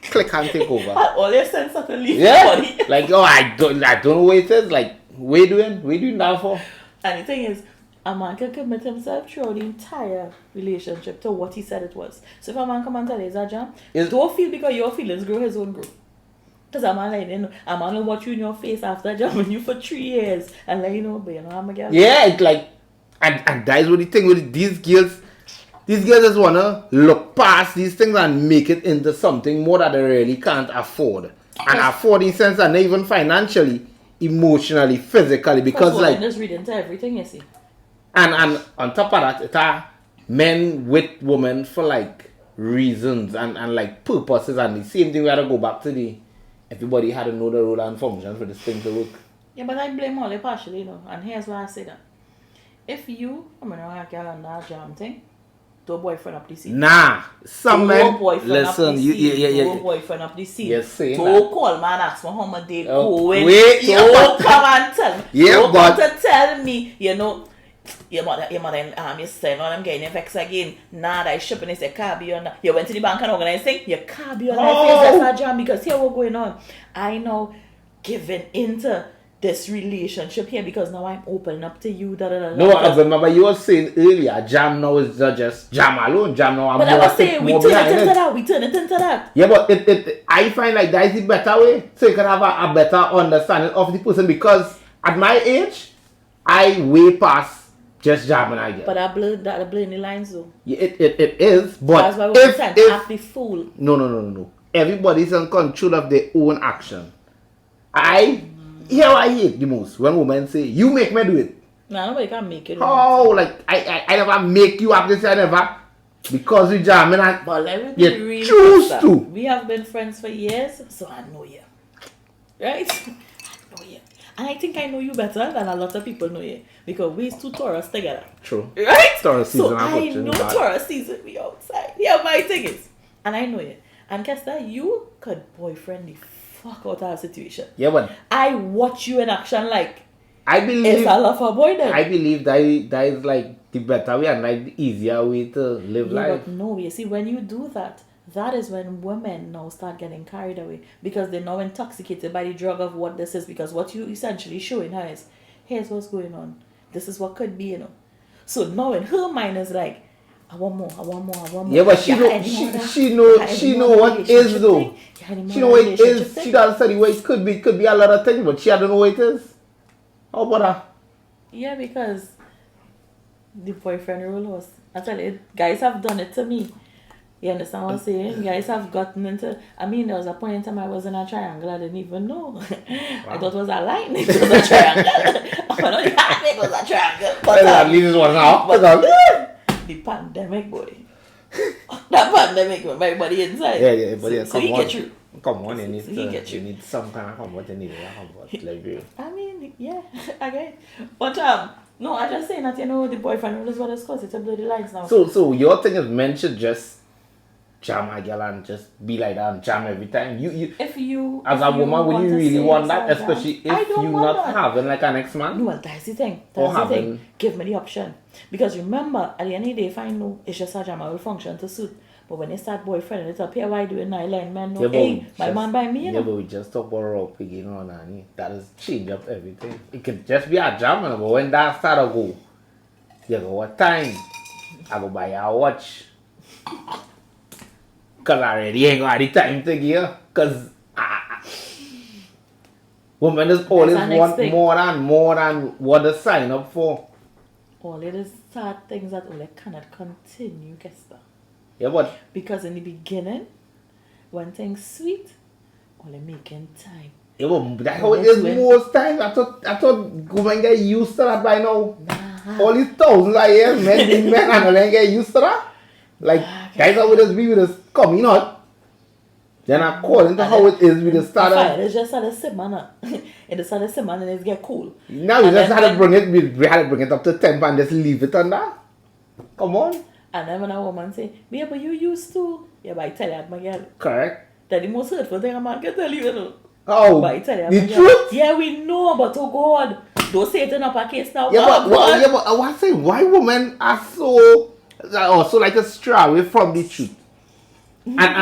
Click and take over. All your sense of leave body. Like, I don't know what it is. Like, what you doing that for? And the thing is, a man can commit himself throughout the entire relationship to what he said it was. So if a man come and tell you it's a jam, don't feel because your feelings grow, his own grow. Because a man will watch you in your face after jamming you for 3 years and let you know, but I'm a girl. Yeah, it's like, and that is what the thing with these girls. These girls just wanna look past these things and make it into something more that they really can't afford. And afford in sense and even financially, emotionally, physically, because like just read into everything you see. And on top of that, it are men with women for like reasons and like purposes, and the same thing we had to go back to everybody had to know the role and function for this thing to work. Yeah, but I blame all it partially, and here's why I say that. If you, I'm gonna girl on that jam thing. to a boyfriend up the seat. Nah, some men. Listen, you a boyfriend up the seat. You're saying to that. call man, ask for how much they Oh, going. wait, to yeah, but- come and tell me. Yeah, to but- come to tell me, you know, your mother, your son, I'm getting vexed again. Nah, that shipping is a car be on. You went to the bank and organized thing. Your car be on that face. That's a jam because here what's going on. I know giving into this relationship here because now I'm opening up to you. No, I remember you were saying earlier, jam now is not just jam alone. Jam now, but I was saying we turn it into that. We turn it into that. Yeah, but I find like that is the better way, so you can have a better understanding of the person. Because at my age, I way past just jamming again. But I blur the lines though. Yeah, it is. But that's why we pretend to act the fool. No. Everybody's in control of their own action. Here I hate the most when women say, "You make me do it." No, nobody can make it. Oh, like I never make you have this. I never because we jamming and but let me be you real. choose to. We have been friends for years, so I know you, right? I know you, and I think I know you better than a lot of people know you because we two Taurus together. True. Right? Taurus season. So I know Taurus season we outside. Yeah, my thing is, and I know you. And guess that you could boyfriend the fuck out of a situation. Yeah, but I watch you in action like I believe it's a love for boy then. I believe that is like the better way and like the easier way to live life. But no, you see, when you do that, that is when women now start getting carried away because they're now intoxicated by the drug of what this is. Because what you essentially showing her is, here's what's going on. This is what could be, you know. So now in her mind is like, I want more. Yeah, but she know what is though. She know what it is. She doesn't study what it could be. It could be a lot of things, but she don't know what it is. How about that? Yeah, because the boyfriend rule was, I tell you, guys have done it to me. You understand what I'm saying? Guys have gotten into, I mean, there was a point in time I was in a triangle, I didn't even know. Wow. I thought it was a line, it was a triangle. I don't think it was a triangle. But at least it was out. The pandemic, boy. That pandemic, everybody inside. Yeah, but yeah, so he get through. Come on, you need some kind of comfort, you need a comfort, like you. I mean, yeah, okay. But no, I just saying that, you know, the boyfriend rule is what it's called. It's a bloody lines now. So your thing is men should just jam a girl and just be like that and jam every time. If you as a woman, would you really want that? Especially if you not that. having like an ex-man? No, that's the thing. Give me the option. Because remember, at the end of the day, if I know it's just a jam, I will function to suit. But when they start boyfriend, it's up here, why do it now? Let men know, hey, my man by me, you know? Yeah, but we just talk about raw piggy, you know, Nani. That is change up everything. It could just be a jam, but when that start to go, you go, what time? I go buy a watch. Because I already ain't got the time to give. Because women just always want more than what they sign up for. All it is sad things that all cannot continue, guess that. Yeah, but because in the beginning, when things sweet, only making time. Yeah, but that's how it is most times. I thought women get used to that by now. Nah. All these thousands of years, men and women get used to that. Like guys are with us, be with us, come, you know. Then according to how it is, we just started. It's just started simmer. It started simmer and it get cool. Now we just had to bring it. We had to bring it up to temp and just leave it on that. Come on. And then when a woman say, "Yeah, but you used to," yeah, but I tell you, my girl. Correct. That's the most hurtful thing a man can tell you, you know. Oh, but I tell you, the truth? Yeah, we know, but oh God, don't say it in a case now. Yeah, but I want to say why women are so like a stray away from the truth. But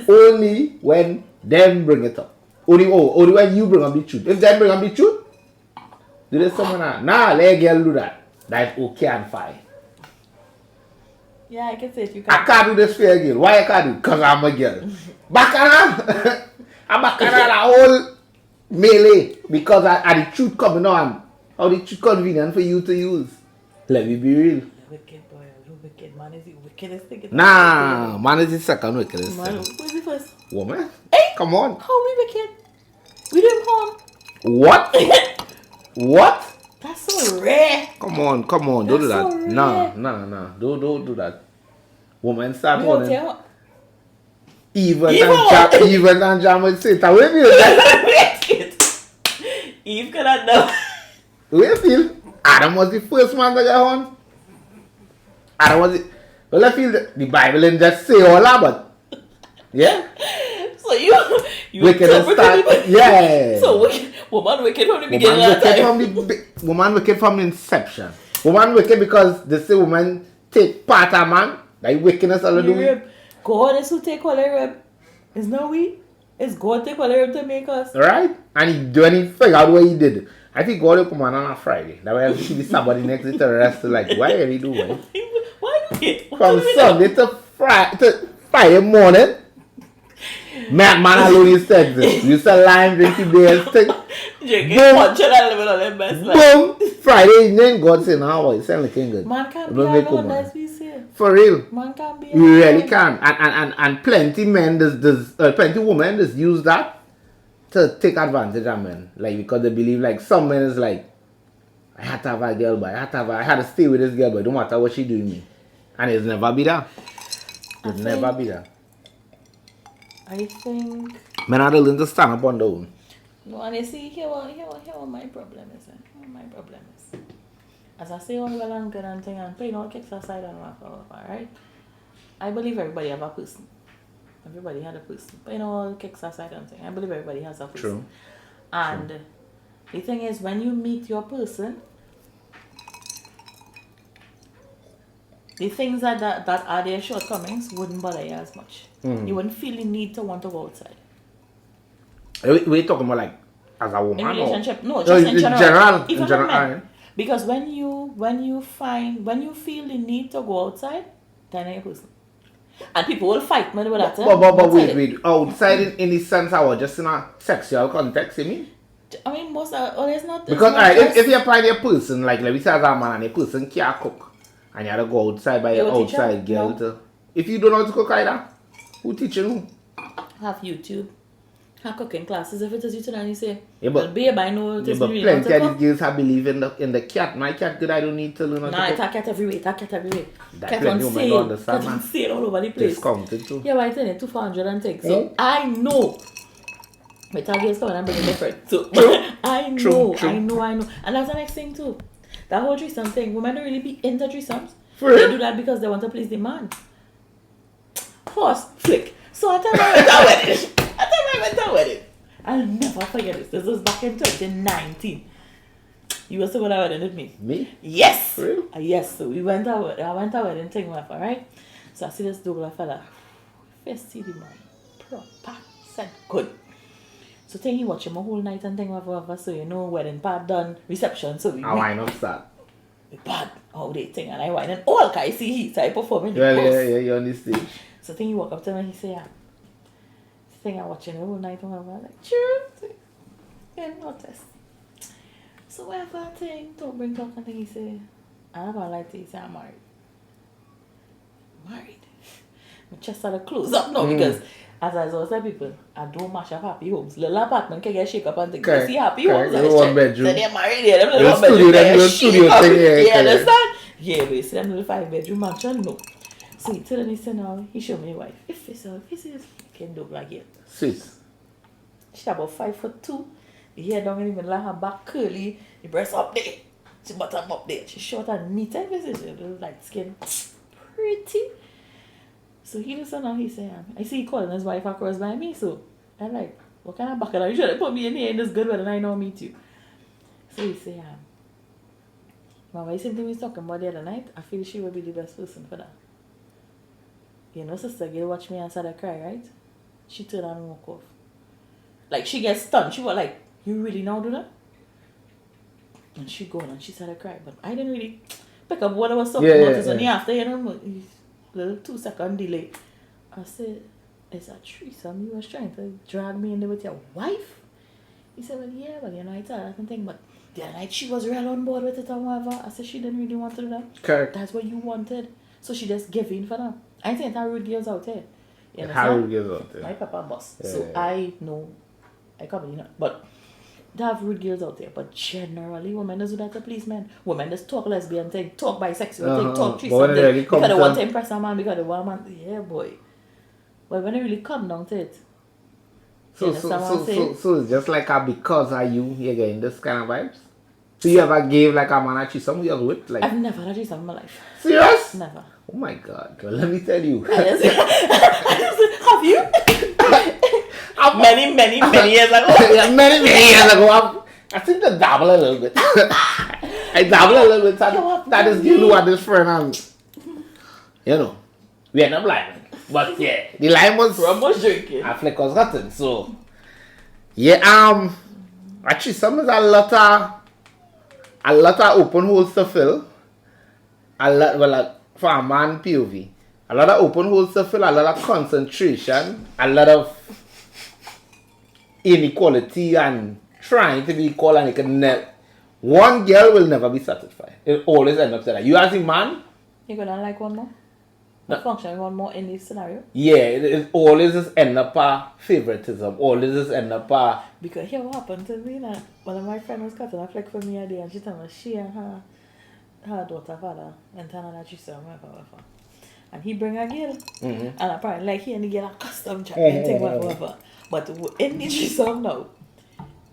only when them bring it up. Only when you bring up the truth. If they bring up the truth, do this someone let girl do that. That's okay and fine. Yeah, I can say it. You can. I can't do this for a girl. Why I can't do? Because I'm a girl. Bacana. I'm bacana the whole melee. Because I the truth coming on. How the truth convenient for you to use. Let me be real. Wicked boy, wicked man is the wickedest thing. Nah, man is the second wickedest thing. Who's the first? Woman. Hey, come on. How we wicked? We didn't harm. What? What? That's so rare. Come on. Don't do that. So nah. Don't do that. Women start running. Even and Jam will say that. Eve could have done. Do you feel? Adam was the first man to get on. I don't want it. Well, I feel that the Bible didn't just say all that, but yeah. So you Wicked and start, yeah. So woman wicked from the beginning of time. Woman wicked from the inception. Woman wicked because they say woman take part of man. Like wickedness all do. Rib. God is who take all the rib. It's not we. It's God take all the rib to make us. Right? And he do any figure out what he did. I think God will come on a Friday. That way I see the Sabbath next week to rest. Like, why are you doing? Why do it? From Sunday to Friday morning. Man alone is Texas. You sell lime, drinking beer, stick. Boom! Friday evening, God say, no, it's not looking good. Man can't be alone, as we say. For real. Man can't be alone. You really can. And plenty men, plenty women just use that to take advantage of men. Like, because they believe, like, some men is like, I had to have a girl, but I had to stay with this girl, but no matter what she doing me. And it's never be that. It's never be that. I think men are willing to stand up on their own. No, and you see, here what my problem is. My problem is, as I say, all well and good and thing and playing all kicks aside and whatever, right? I believe everybody have a person. Everybody had a person. Playing all kicks aside and thing. I believe everybody has a person. True. And True. The thing is, when you meet your person, the things that are their shortcomings wouldn't bother you as much. You wouldn't feel the need to want to go outside. We're talking about like as a woman? In relationship? No, just in general. In general. Men. Because when you feel the need to go outside, then you're a person. And people will fight me with that. But wait. Outside in the sense I was just in a sexual context, you mean? I mean, it's not. Because if you find a person, like let me say as a man and a person can't cook, and you have to go outside by your outside girl to. If you don't know how to cook either, who teaching who? Have YouTube. Have cooking classes. If it is you to you say, but babe, I know it is but really plenty of these girls have believe in the cat. My cat good, I don't need to learn how to cook. Nah, cat everywhere. Cat on sale. Cat on sale all over the place. Discounted too. Yeah, but I tell you, 200 and take. So I know. My target is coming and bringing different. So I know. And that's the next thing too. That whole threesome thing, women don't really be into threesomes. They do that because they want to please the man. First, flick. So I tell my went to wedding. I'll never forget this. This was back in 2019. You also went to wedding with me? Me? Yes. Really? Yes. So I went to wedding thing with her, right? So I see this Douglas fella. First see the man. Proper. Said good. So thing he watch him a whole night and thing whatever. So you know wedding part done, reception. So we why not start? We bad how they thing and I wine and all guys see he so I performing yeah, you're on the stage. So thing he walk up to me and he say, yeah. Thing I watching the whole night and whatever. Like, sure. Yeah, notice. So whatever thing, don't bring talk and thing he say, I'm not gonna lie to you, say I'm married. Married. My chest started close up now because as I always tell people, I don't mash up happy homes. Little apartment can get shake up and things. You see happy homes. One bedroom. So they're married, yeah, them little one bedroom. Little studio thing, yeah, understand? Yeah, but you see them little 5-bedroom mansion, no. So he tell me, say now, he show me a wife. If he says, can do like it. Sweet. She's about 5'2". The hair down in the middle of her back curly, the breast up there. She bottom up there. She's short and neat. I visit she little light skin. Pretty. So he listen now, he say, I see he calling his wife across by me, so I'm like, what kind of bucket are you trying to put me in here in this good weather and I know meet you? So he say, my wife same thing we was talking about the other night, I feel she would be the best person for that. You know, sister girl watch me and started cry, right? She turned and walk off. Like she gets stunned. She was like, you really now do that? And she gone and she started crying. But I didn't really pick up what I was talking about. It's only after, you know, little 2-second delay. I said, it's a threesome. You was trying to drag me in there with your wife? He said, well, yeah, well, you know, I thought I can think, but the other night she was real on board with it and whatever. I said, she didn't really want to do that. Correct. That's what you wanted. So she just gave in for that. I think that rude girls out there. You know, how rude girls out there? My papa boss. Yeah, so I know, I can't believe that. But they have rude girls out there. But generally, women do that to please men. Women just talk lesbian thing, talk bisexual thing, talk threesome thing. Because they want to impress a man, because they want a man. Yeah, boy. But when they really come down to it. So it's just like because of you're getting this kind of vibes? So you ever gave like a man a threesome you with? Like, I've never had a threesome in my life. serious? Never. Oh my God, girl, let me tell you. Have you? many years ago. Yeah, many years ago. I seem to dabble a little bit. I dabble a little bit. That is you know what this friend and you know, we end up lying. But yeah, the line was drinking. a flick was rotten. So yeah, actually some is a lot of open holes to fill. For a man POV. A lot of open holes to fill, a lot of concentration, a lot of inequality and trying to be equal, and it can one girl will never be satisfied. It always ends up that. You as a man, you're gonna like one more? No. Function one more in this scenario? Yeah, it always just end up a favoritism. Always just end up a... Because here what happened to me now, one of my friends was cutting a fleck for me a day and she told me she and her daughter father went on a threesome, whatever. And he bring a girl. And apparently like he and the girl a custom chat and thing, whatever. But in the threesome now,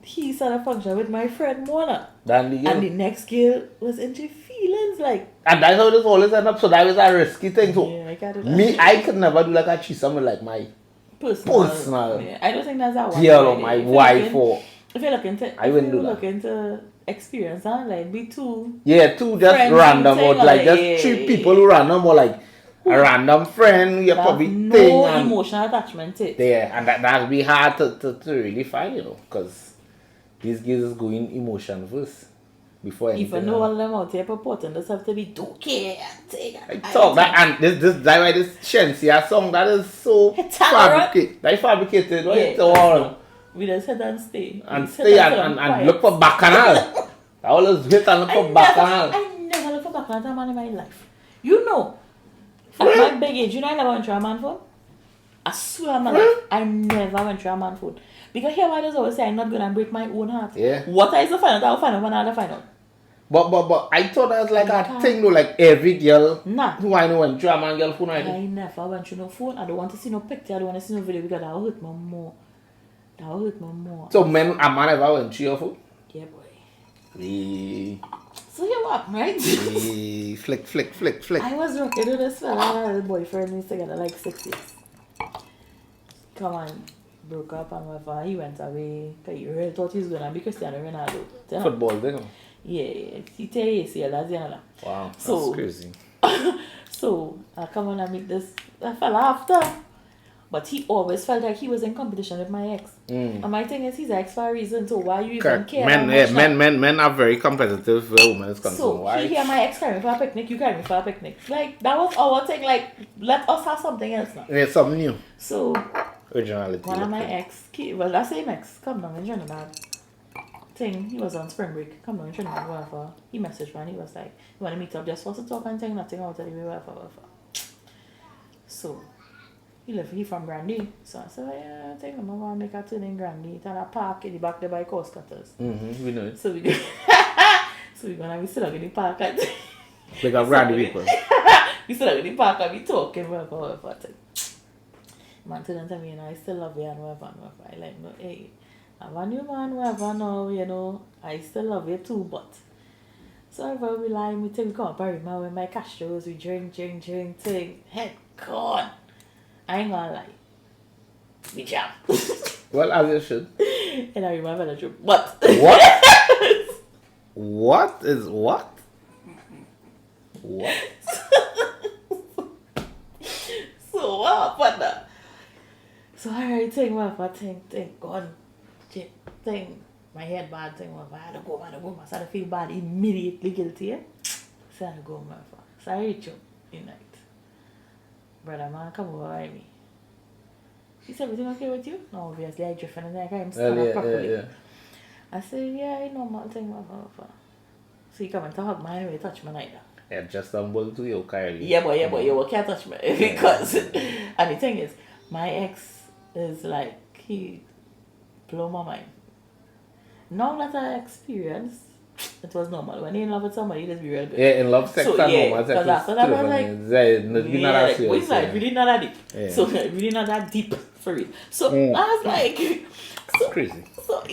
he started a function with my friend Mona. And the next girl was into feelings like. And that's how this always end up. So that was a risky thing. So yeah, I can't do that. I could never do like a threesome with like my personal. Yeah, I don't think that's that one. Girl or my wife or. If you look into, I wouldn't do that. Look into experience, huh? Like be two. Yeah, two just random or like just three people who random or like a random friend. You probably no emotional attachment to it. Yeah, and that'd be hard to really find, you know, because these guys is going emotion first before anything. Even though all of them out here purporting this have to be don't care. I talk that and this Shensia song that is so fabricated. That is fabricated, right? It's all. We just hit and stay. And stay and look for bacchanal. I always hit and look for bacchanal. I never look for bacchanal to a man in my life. You know, at my big age, you know I never went through a man phone. I swear on my life, I never went through a man phone. Because here I just always say I'm not gonna break my own heart. Yeah. What I used to find out, I'll find out when I find out. But I thought that was like a thing though, like every girl who I know went through a man girl phone. I never went through no phone. I don't want to see no picture, I don't want to see no video because that will hurt me more. That will hurt me more. So a man ever went through your phone? Yeah, boy. Yeah. So you what, right? Yeah. Flick. I was rocking with this fella and his boyfriend. We was together like 6 years. Come on, broke up and whatever. He went away. Cause he really thought he was gonna be Cristiano Ronaldo. Football, didn't he? Yeah, he tell you, see, that's the other. Wow, that's crazy. So I come on and meet this fella after. But he always felt like he was in competition with my ex. And my thing is, he's ex for a reason. So why you even care? Men are very competitive where women is concerned. So why? he hear my ex carry me for a picnic, you carry me for a picnic. Like that was our thing. Like let us have something else now. Yeah, something new. So originality. One of my ex, well that same ex, come down in Trinidad. Thing, he was on spring break. Come down in Trinidad, whatever. He messaged me and he was like, "You want to meet up just for us to talk and thing, nothing out of the way, whatever." So. He from Grandy. So I said, yeah, I think I'm going to make a turn in Grandy. It's at a park in the back there by coast cutters. We know it. So we're going to be sitting in the park. Like a Grandy people. We sit in the park and we talking, whatever. Man turned to me, I still love you and whatever. I like, no, hey, I'm a new man, whatever now, you know. I still love you too, but. So if we lie, we take, we come up and with my Castros, we drink, thing. Head God. I ain't gonna lie. We jam. Well, as you should. And I remember the truth. What? What is what? What? So what happened? So I think what thing gone. Thing. My head bad thing. I had to go. I started to feel bad immediately guilty. So I had to go. So I reached him in night. Brother man, come over by me. Is everything okay with you? No, obviously I drifted and I can't stand up properly. Yeah. I said, yeah, I know my thing. So he come and hug me anyway, touch me neither. Yeah, just humble to you, Kylie. Yeah, boy, you can't touch me. Because, and the thing is, my ex is like, he blew my mind. Now that I experienced, it was normal. When you're in love with somebody, you just be real good. Yeah, in love, sex, and normal. Because after that, I was like, it's like really not that deep. Yeah. So, really not that deep for real. So, I was like, crazy. So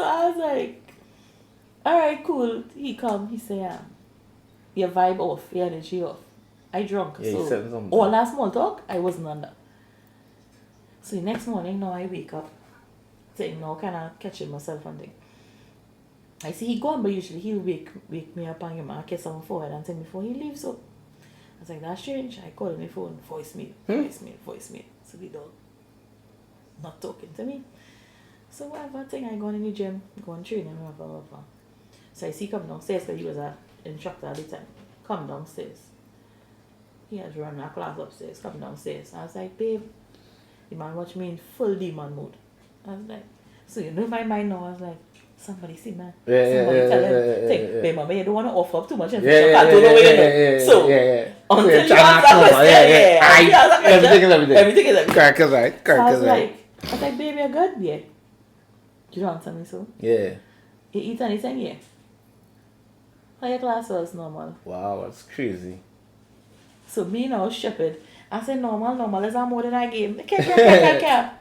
I was like, Alright, cool. He come, he say, your vibe off, your energy off. I drunk. Yeah, he said something. All that small talk, I wasn't on that. So the next morning, now I wake up, saying, now kind of catching myself on thing. I see he gone, but usually he'll wake me up and give me a kiss on my forehead and tell me before he leaves. So I was like, that's strange. I called on the phone, voicemail. So the dog not talking to me. So whatever thing, I go in the gym, go on training, whatever. So I see him come downstairs because he was an instructor at the time. Come downstairs. He had run a class upstairs, come downstairs. I was like, babe, the man watch me in full demon mode. I was like, so you know my mind now, I was like, somebody see man. Somebody tell him, babe, mama, you don't want to offer up too much information. I don't know where you know. So, until you ask that question, everything is everything. Correct is right. So I was like, babe, you're good? Yeah. You don't answer me so? Yeah. You eat anything? Yeah. How your class was normal? Wow, that's crazy. So me now stupid. I said normal is more than I gave. Care.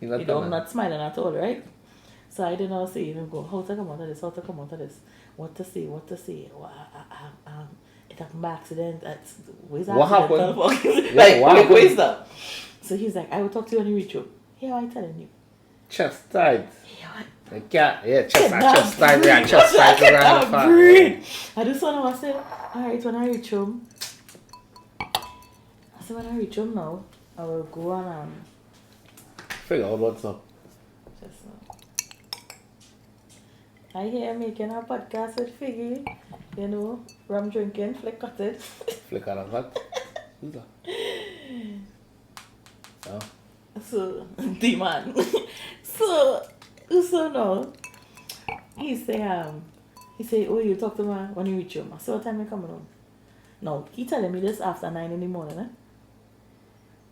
You know, I'm not smiling at all, right? So I didn't know say even go, how to come out of this, what to say. It happened by accident. What happened? Like, where's that? So he's like, I will talk to you when you reach home. Yeah, I'm telling you. Chest tight. Yeah, Chest tight. Yeah, chest tight. I just want to say, alright, when I reach home, now, I will go on figure out what's up. just I hear making a podcast with Figgy, you know, rum drinking, flick cutted. Flick out of what? Who's that? Oh. So, the man. so now, he say, oh, you talk to me when you reach home. I said, what time you coming home? No, he telling me this after 9 in the morning,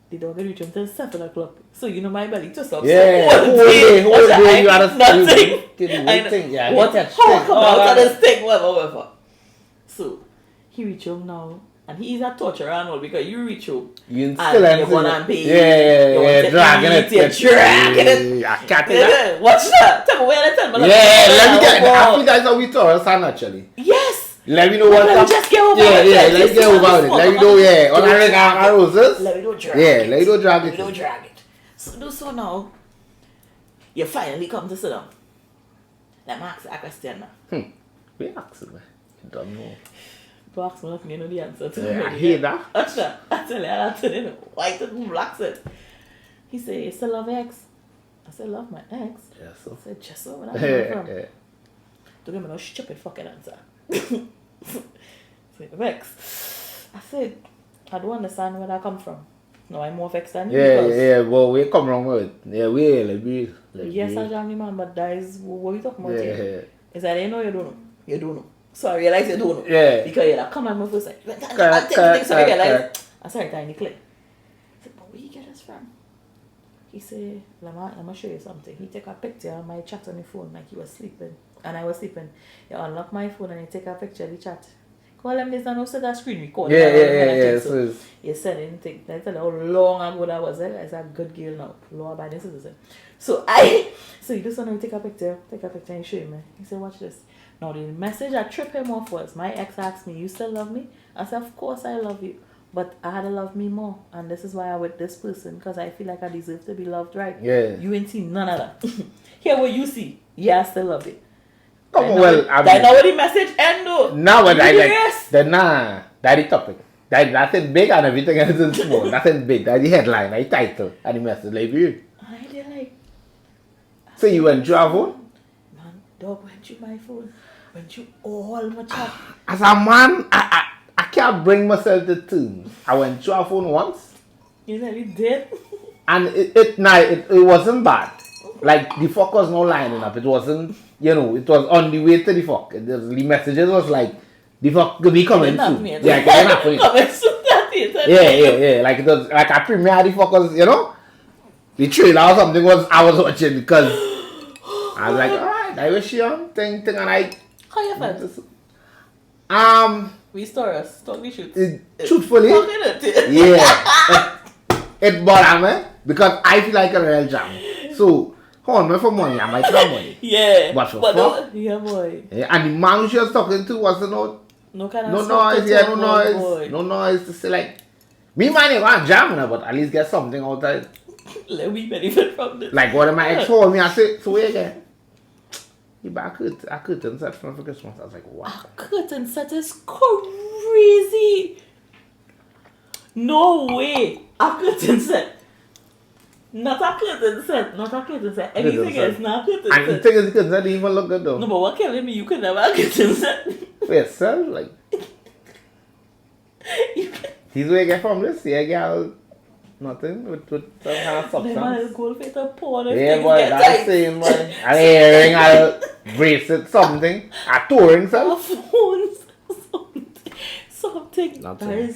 The dog reach home till 7 o'clock. So you know my belly just up. Yeah, whole day you had nothing. Yeah, what? How come out of this thing? Whatever. So he reach home now, and he is a torturer and all because you reach home. You still and you're gonna be dragging it. I can't do that. Watch that. Tell me where tell me. Let me get. I think that's how we Taurus are naturally. Yes. Let me know what up. Just get over it. Let me get over it. Let me know, on our roses. Let me know drag it. Let me know drag it. Let me know drag it. So now, you finally come to sit down. Let me ask you a question now. We ask me. You don't know. Go ask me nothing, you know the answer to I hear that. I tell you, white and black said. He said, you still love your ex? I said, love my ex? Yes, so. I said, just so, where that come from? Don't give me no stupid fucking answer. So, vex. I said, I don't understand where that come from. No, I'm more vexed than you. Well, we come wrong with it. Yes, I jam the man, but that is what we talking about here. Is that you know you don't know? You don't know. So I realize you don't know. Yeah. Because you're like, come on, my first like, so I realize, I started tiny clip. I said, but where you get this from? He said, let me show you something. He take a picture of my chat on the phone like he was sleeping. And I was sleeping. You unlock my phone and you take a picture of the chat. Call them this and also that screen record. So you said anything. I tell you how long ago that was. I said, good girl now. Law abiding citizen. So you just want to take a picture and show him. He said, watch this. Now the message I tripped him off was, my ex asked me, you still love me? I said, of course I love you. But I had to love me more. And this is why I'm with this person. Because I feel like I deserve to be loved right. Yeah. You ain't seen none of that. Here what you see. Yeah, I still love you. That's not what the message end though. No, but that's the topic. That's nothing big and everything else is small. Nothing big. That's the headline, the title, and the message. Like you. I did like. So you went through your phone? Man, dog went through my phone. Went through all my chat. As a man, I can't bring myself to terms. I went through your phone once. You really did? And it wasn't bad. Like the fuck was not lining up. It wasn't. It was on the way to the fuck. The messages was like, the fuck could be coming soon. Yeah, coming happening. Yeah. Like it was like a premiere the fuck was, the trailer or something I was watching because I was like, alright, I wish you thing and I. How you felt? We stories, talk we shoot. Truthfully, yeah, it bothered me because I feel like a real jam. So Hold me for money, I might have money. Yeah. But for fuck? Yeah, boy. Yeah, and the man she was talking to wasn't No kind of no stuff to noise, yeah, talk no about, noise. boy. No noise to say like, me man ain't gonna jam now, but at least get something out of it. Let me benefit from this. Like what my ex told me, I said, so where again? Yeah, but I couldn't set for Christmas. I was like, wow. A curtain set is crazy. No way. A curtain set. Not a curtain set. Not a curtain set. Anything else, not a curtain set. And the thing is, the curtain set didn't even look good though. No, but what telling me you could never have a curtain set? For yourself, like. You can. He's where you get from this, yeah, girl. Nothing with some kind of The man is substance. gold fit a porn. Yeah, boy, that's saying, boy. An earring, a bracelet, something. A touring A self. phone. Something. Nothing.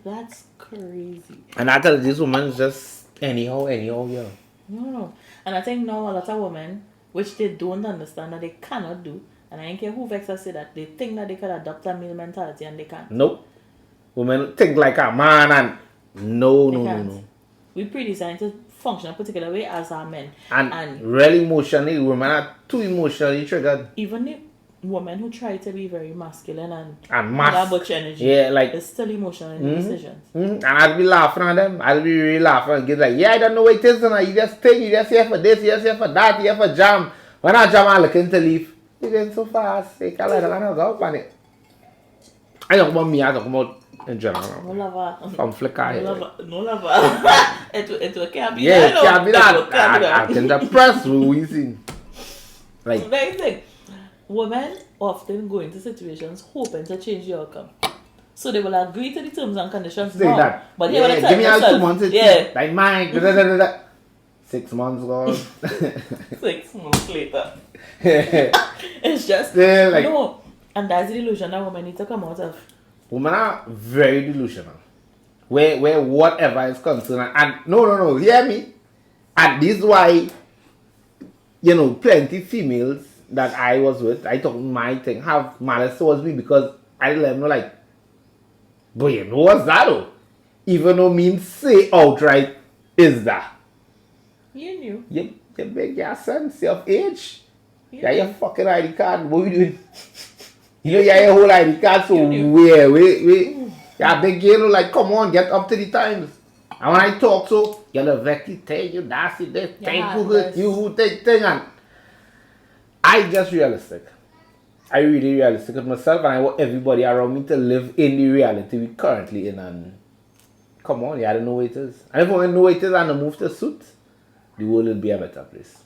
That's crazy. And I tell you, this woman's just anyhow, yeah. No. And I think now a lot of women, which they don't understand that they cannot do, and I don't care who vexes say that, they think that they can adopt a male mentality and they can't. Nope. Women think like a man and no. We predesigned to function a particular way as our men. And really emotionally, women are too emotionally triggered. Even the women who try to be very masculine and mass. have butch energy, Yeah, like. they're still emotional in their decisions. And I'll be laughing at them. I'll be really laughing and get like, yeah, I don't know what it is. You just think, you just here for this, you just here for that, you here for jam. When I jam, I'm looking to leave. You're going so fast. I can't go up on it. I don't want me, I talk about in general. No lover. Conflict. No lover. It can't be yeah, that. it can't be that. Can't be I can depress we see. Like, so that's the thing. Women often go into situations hoping to change the outcome. So they will agree to the terms and conditions say now. that. But yeah, they will give me out 2 months. Yeah. Like mine. 6 months gone. 6 months later. It's just yeah, like, no. And that's the delusion that women need to come out of. Women are very delusional. Where whatever is concerned. And no, hear me. And this is why, plenty females that I was with, I thought my thing, have malice towards me because I let them know like, but you know what's that though? Even though means say outright is that. You knew. You big your sense of age. Yeah. Your fucking ID card. What you doing? You your whole ID card, so wait. Yeah, big like, come on, get up to the times. And when I talk so, you're the Becky thing, you that's it, this thing, who take thing, and I just realistic. I really realistic with myself, and I want everybody around me to live in the reality we currently in, and come on, you don't know what it is. And if we know what it is and move to suit, the world will be a better place.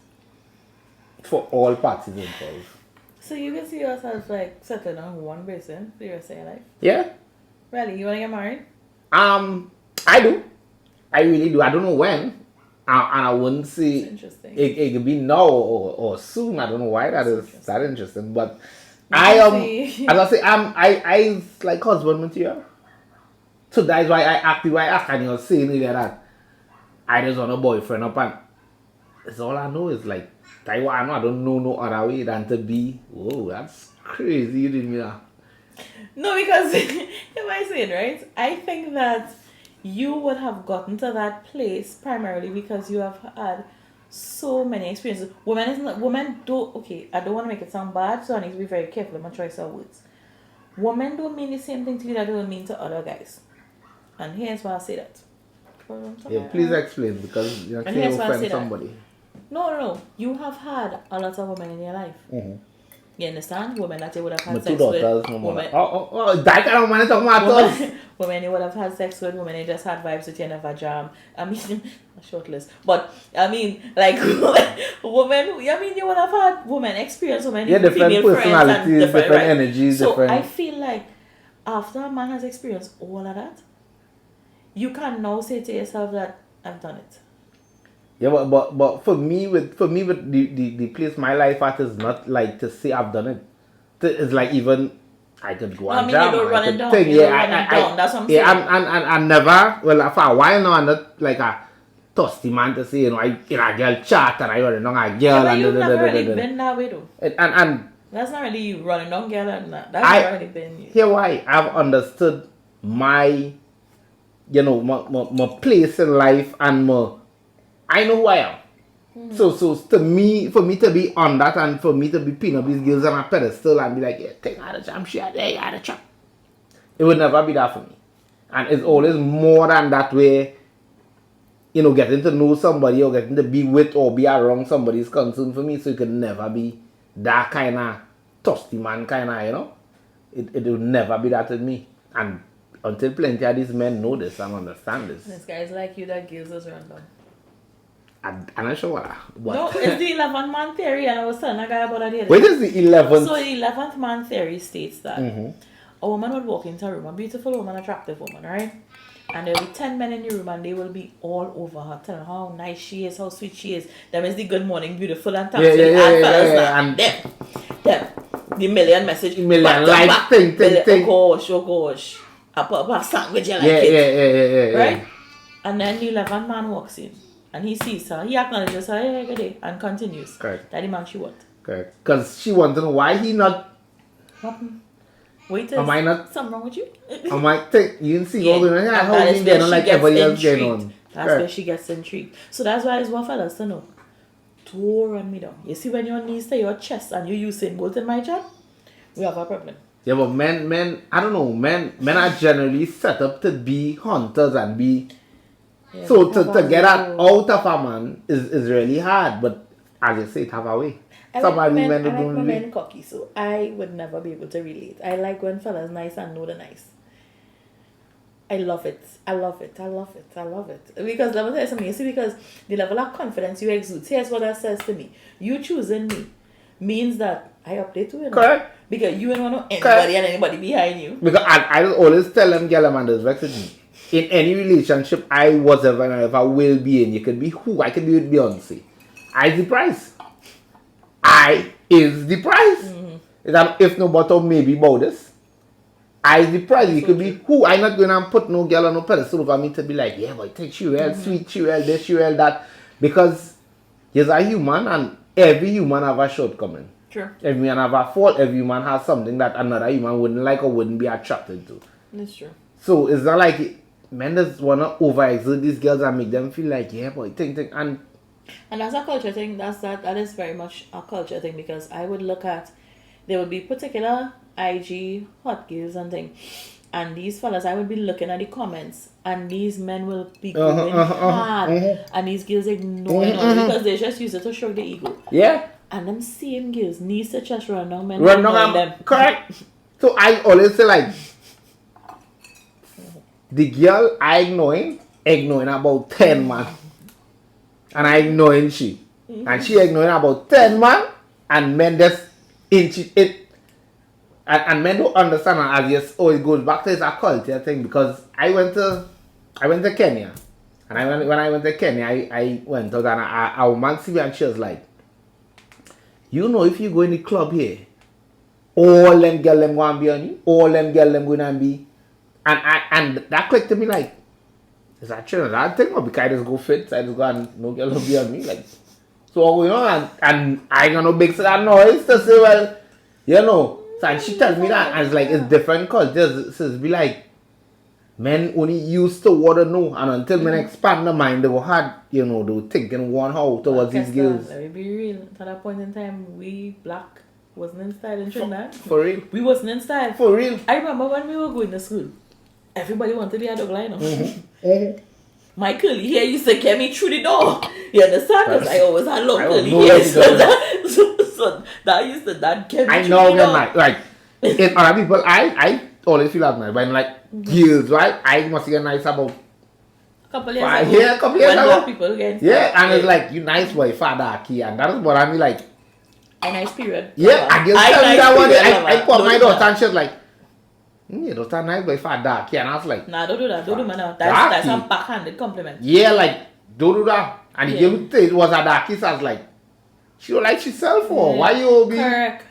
For all parties involved. So you can see yourself like settling on one person for the rest of your life? Yeah. Really? You want to get married? I do. I really do. I don't know when. And I wouldn't say interesting. It could be now or soon. I don't know why that is that interesting. But I as I say, I like husband material. So that's why I asked and you're saying earlier that I just want a boyfriend up and it's all I know is like Taiwan. I don't know no other way than to be. Whoa, that's crazy. You didn't mean that. No, because am I saying right? I think that you would have gotten to that place primarily because you have had so many experiences. Women don't. Okay, I don't want to make it sound bad, so I need to be very careful with my choice of words. Women don't mean the same thing to you that they don't mean to other guys, and here's why I say that. Yeah, please explain because you're saying you offend somebody. No. You have had a lot of women in your life. Mm-hmm. You understand? Women that you would have had My sex 2 daughters, with. women. That kind of money talking about us. Women you would have had sex with, women you just had vibes with, you never jam. I mean, a short list. But, I mean, like, women, I mean, you would have had women experience, women different female personalities, friends and different right? energies, so different. I feel like after a man has experienced all of that, you can now say to yourself that I've done it. Yeah, but for me with the place my life at is not like to say I've done it. It's like even I could go and jam. You don't run it down. Think, You don't run it down. That's what I'm saying. Yeah, and never. Well, for a while now, I'm not like a thirsty man to say I a girl chat and I run down a girl yeah, and you've never really been that way though. And that's not really you running down girl and that. That's not really been you. Here why I've understood my my place in life and I know who I am. So to me, for me to be on that and for me to be pin up these girls on a pedestal and be like, yeah, take out the jam shit, there you are the trap. It would never be that for me. And it's always more than that way, you know, getting to know somebody or getting to be with or be around somebody is concerned for me. So it could never be that kind of thirsty man kind of, you know. It would never be that with me. And until plenty of these men know this and understand this. This guy's like you that gives us random. I'm not sure what. No, it's the 11th man theory, and I was telling a guy about that the other What day. is the 11th? So the 11th man theory states that a woman would walk into a room, a beautiful woman, attractive woman, right? And there will be 10 men in the room and they will be all over her, telling her how nice she is, how sweet she is. Them is the good morning, beautiful and thankful. And them. The million message. Million like thing. Oh gosh. I put a sandwich like it. Yeah. Right? And then the 11th man walks in and he sees her. He acknowledges her, hey, good day, and continues. Correct. That the man she want. Correct. Because she wants to know why he not. Wait, am I not? Something wrong with you? I might think you can see all the how that you get on like everybody else getting on. That's where she gets intrigued. So that's why it's what fellas to know. Don't run me down. You see when your knees to your chest and you're using both in my job, we have a problem. Yeah, but men, I don't know, men are generally set up to be hunters and be. Yeah, so to get that out of a man is really hard. But as you say, it have a way. I like men cocky, so I would never be able to relate. I like when fellas nice and know the nice. I love it. Because let me tell you something. You see, because the level of confidence you exude, here's what that says to me. You choosing me means that I update you. Correct. Because you don't know anybody and anybody behind you. Because I always tell them, girl, man, this vexes me. In any relationship I was ever and ever will be in, you can be who? I can be with Beyonce. I the price. I is the price. If no bottom maybe about this. I is the price. You could be who. I'm not going to put no girl on no pedestal for me to be like, yeah, but take she well, sweet, she well, this, she well, that. Because you're a human and every human have a shortcoming. Sure. Every man have a fault. Every human has something that another human wouldn't like or wouldn't be attracted to. That's true. So it's not like men just want to overexert these girls and make them feel like, yeah, boy, think. And that's a culture thing. That is very much a culture thing, because I would look at, there would be particular IG hot girls and things, and these fellas, I would be looking at the comments, and these men will be going hard, and these girls ignoring all because they just use it to stroke the ego. Yeah. And them same girls needs to just run down men. Run down them. Correct. So I always say like, the girl I ignoring about 10 man. And I ignoring she. And she ignoring about 10 man. And men just inch it. And men don't understand. And as yes, it goes back to a culture thing. Because I went to Kenya. And when I went to Kenya, I went out and a woman see me and she was like, you know, if you go in the club here, all them girls them going to be on you. All them girls them going to be. And that clicked to me like, is that true? That thing, or because I just go fit, I just go and no girl will be on me. Like, so, you know, and I gonna make that noise to say, well, you know. So, and she tells me that, and it's like, it's different cultures. So, it's be like, men only used to want to know, and until men expand the mind, they were hard, you know, they were thinking one how towards these girls. Let me be real. At that point in time, we black wasn't in style in Trinidad. For real? We wasn't in style. For real? I remember when we were going to school, everybody wanted to be a dog line. My curly hair used to get me through the door. You understand? Because I always had long curly hair. So that used to get me through the door. I know, like in other people, I always feel like nice, but I'm like, girls, right? I must get nice about a couple years ago. A couple years ago. People get and it's like, you nice boy, father, key, and that is what I mean, like. A nice period. Yeah, I just tell me that one day, I called my daughter and she was like, yeah, that's a nice boy for dark. Yeah, and I was like, nah, don't do that. Don't do man. That's a backhanded compliment. Yeah, like, don't do that. And the girl it was a darky, so I was like, she don't like herself for. Why you be? Correct.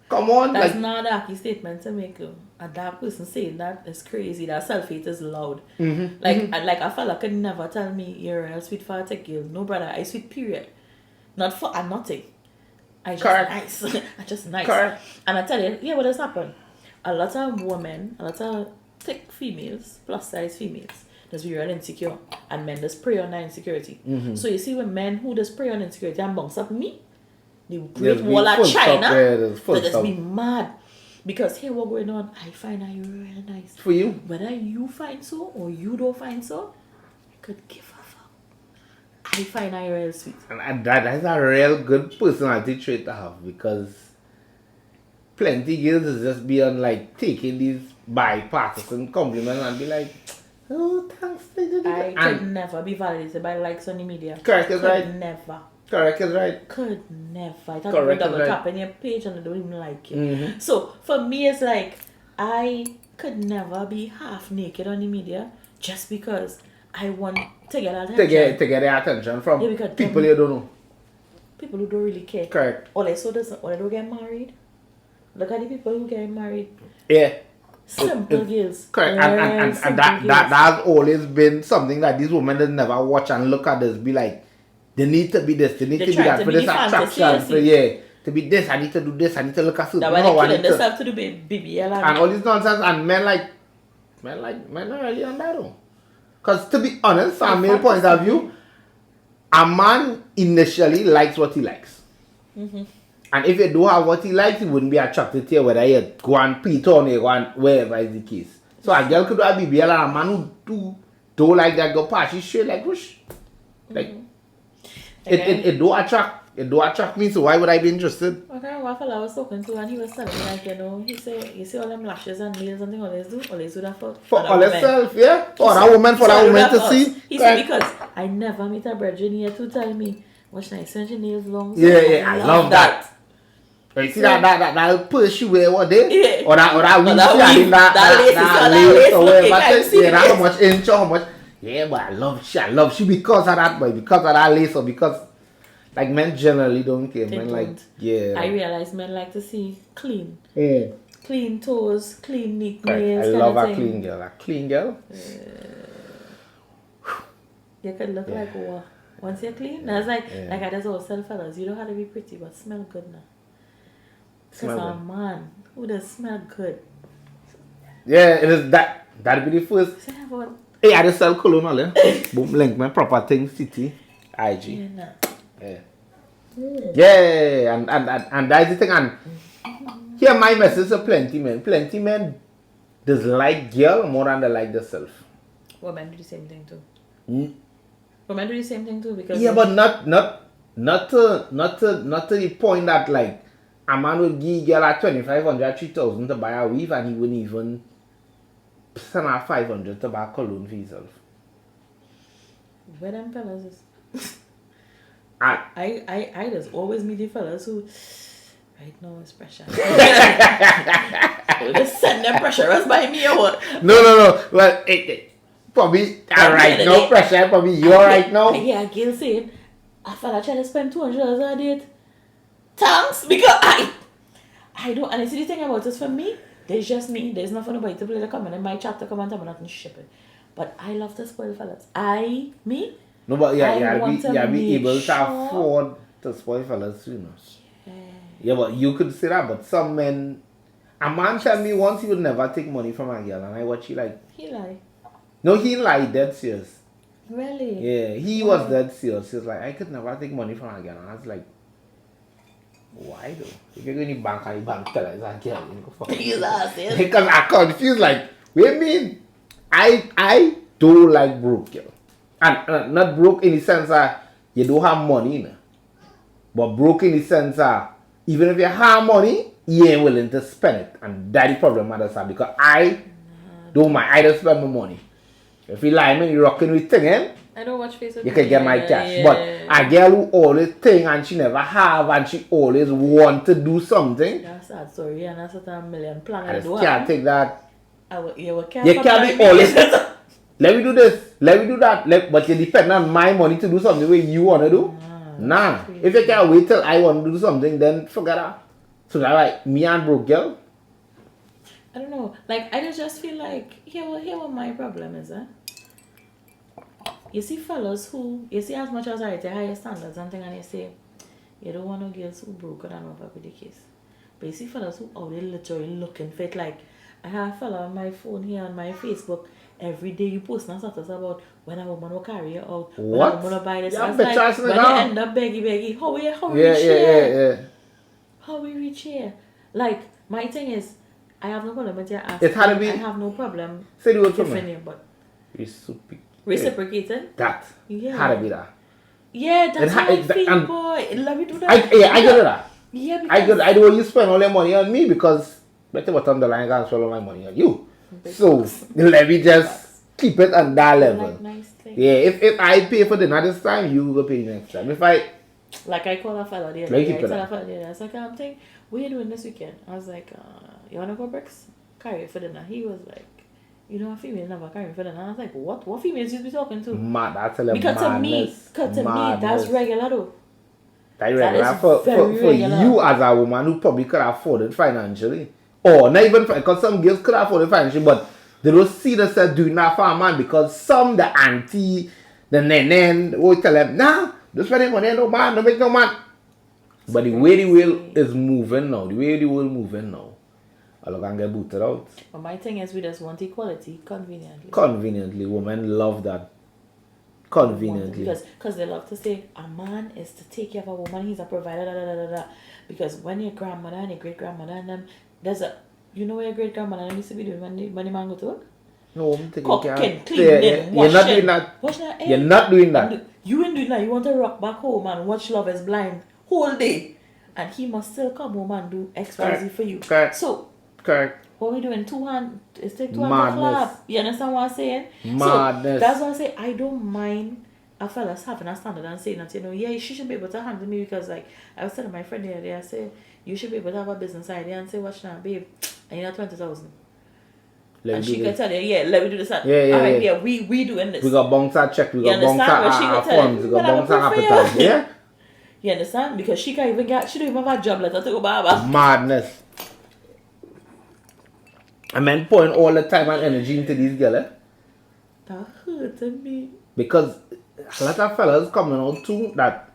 Come on. That's not a darky statement to make. A dark person saying that is crazy. That self-hate is loud. Like a fella could never tell me you're a sweet for a tech girl. No, brother, I sweet, period. Not for a nothing. I just nice. I just nice. Correct. And I tell you, yeah, what has happened? A lot of women, a lot of thick females, plus size females, just be real insecure. And men just prey on that insecurity. So you see when men who just prey on insecurity and bounce up me, the Great Wall of China, they just be mad. Because here what going on, I find that you're real nice. For you? Whether you find so or you don't find so, I could give a fuck. I find that you're real sweet. And that's a real good personality trait to have, because plenty girls is just beyond like taking these bipartisan compliments and be like, oh, thanks. I could never be validated by likes on the media. Correct is right. Never. Correct is right. Could never. I thought Correct double is right. tap on your page and I don't even like it. So for me, it's like I could never be half naked on the media just because I want to get attention. To get the attention from people you don't know. People who don't really care. Correct. Or they don't get married. Look at the people who get married. Yeah. Simple girls. Correct. And that has always been something that these women that never watch and look at this be like, they need to be this, they need to be that, for this attraction, for to be this, I need to do this, I need to look at something. That's why they killing themselves to do BBL and all this nonsense, and men are really on that though. Because to be honest, from a male point of view, a man initially likes what he likes. And if you do have what he likes, he wouldn't be attracted to you, whether you go and Peter or you go and wherever is the case. So a girl could do a BBL and a man who don't like that go past, she's straight like whoosh. Like, it do attract me, so why would I be interested? Okay, what fella I was talking to, and he was telling me like, he said, you see all them lashes and nails and things always do that for all herself, yeah? For that woman to see? He said, because I never meet a brethren here to tell me, watch nice and your nails long. Yeah, I love that. You see that push you wear what day? Yeah. Or that weave, that lace or whatever. Yeah, that how much inch or how much. Yeah, but I love she because of that, boy, because of that lace or because like men generally don't care. Men like, yeah. I realize men like to see clean. Mm. Clean toes, clean nails. I love a clean girl. A clean girl. You could look like what? Once you're clean, that's like I just always tell fellas, you don't have to be pretty, but smell good now. Because a man who does smell good. Yeah, it is that. That'd be the first. Hey, I just sell cologne, eh? Boom, link my proper thing, city, IG. Yeah, and that's the thing. And here my message to plenty men. Plenty men dislike girl more than they like themselves. Women do the same thing too. Women do the same thing too because but not to the point that like a man would give girl at 2,500, 3,000 to buy a weave and he wouldn't even send her 500 to buy cologne for himself. Where them fellas is? I just always meet the fellas who right now is pressure. Just send them pressure us by me or what? No. Well, probably right now pressure. Probably you're right now. Yeah, Gil saying a fella trying to spend $200 a date. Thanks, because I don't. And you see the thing about this for me, there's just me. There's not for nobody to play the comment in my chat to come and tell me nothing shipping. But I love to spoil fellas. No, but yeah, be able to afford to spoil fellas, you know. Yeah, but you could say that, but some men, a man tell me once he would never take money from a girl, and I watch he like. He lie. No, he lied, dead serious. Really? Yeah, he was dead serious. He was like, I could never take money from a girl, and I was like, why though? If you're going to bank and the bank tell us a girl, you go fuck. Because I confused, like, what do you mean? I do like broke girl. And not broke in the sense that you don't have money, you know. But broke in the sense that even if you have money, you ain't willing to spend it. And that's the problem I just have, because I don't mind. I don't spend my money. If you like me, you're rocking with thing, I don't watch Facebook. You can get my cash. But a girl who always think and she never have and she always want to do something. That's a sad story, and that's a million plan. I just can't take that. You can't be always. Let me do this. Let me do that. But you depend on my money to do something where you want to do. Nah. If you can't wait till I want to do something, then forget that. So that's like me and broke girl. I don't know. Like, I just feel like, here what my problem is, You see fellas who, you see as much as I tell higher standards and things, and you say, you don't want no girls who broke and whatever be the case. But you see fellas who are literally looking fit. Like, I have a fella on my phone here on my Facebook. every day you post now status about when a woman will carry you out, when What? a woman will buy this. Yeah, I was but like, trust me when now. you end up beggy, how we Yeah, reach here? yeah. How we reach here? Like, my thing is, I have no problem with your asking. It had to be. I have no problem Say the word for giving me. you, but Reciprocating. reciprocating? That. Yeah. Had to be that. Yeah, that's how I feel, and boy. Let me do that. I get it that. Yeah, I because don't want you spend all your money on me because better what on the line and spend all my money on you. So let me just keep it on that level. like nice things. Yeah, if I pay for dinner this time, you will pay next time. If I Like I called a fella the other Like day. you I put told it. a fella the other day, I was like, think, what are you doing this weekend? I was like, you wanna go bricks? Carry it for dinner. He was like, you know, a female never carry for dinner. And I was like, what females you be talking to? mad, I tell you, Because to me, that's regular though. That's That regular is for very regular. you as a woman who probably could afford it financially. Or not even because some girls could afford it financially, but they don't see themselves doing that for a man because some the auntie, the nenen will tell them, nah, don't spend money on no man, don't make no man. But the way the world is moving now, I'll go get booted out. But my thing is, we just want equality conveniently. Conveniently, women love that. Conveniently. Because they love to say, a man is to take care of a woman, he's a provider, da da da da da. Because when your grandmother and your great grandmother and them, you know what your great grandmother used to be doing when the man go to work? No, I'm thinking Cooking, cleaning, washing. You're not doing that. You're not doing that. You ain't doing that. You want to rock back home and watch Love is Blind whole day. And he must still come home and do X, Y, Z for you. Correct. So, correct. What we doing? Two hands to clap. You understand what I'm saying? Madness. So that's why I say I don't mind a fella's having a standard and saying that, yeah, she should be able to handle me because like I was telling my friend the other day, I said, you should be able to have a business idea and say, watch now, babe, I need 20,000. And she could tell you, yeah, let me do this. Yeah. We doing this. We got bounce our check, we got bounce our funds, we got bounce our appetite. Yeah? You understand? Because she don't even have a job letter to go barber. Madness. I mean, pouring all the time and energy into these girls. That hurted me. Because a lot of fellas coming out too that,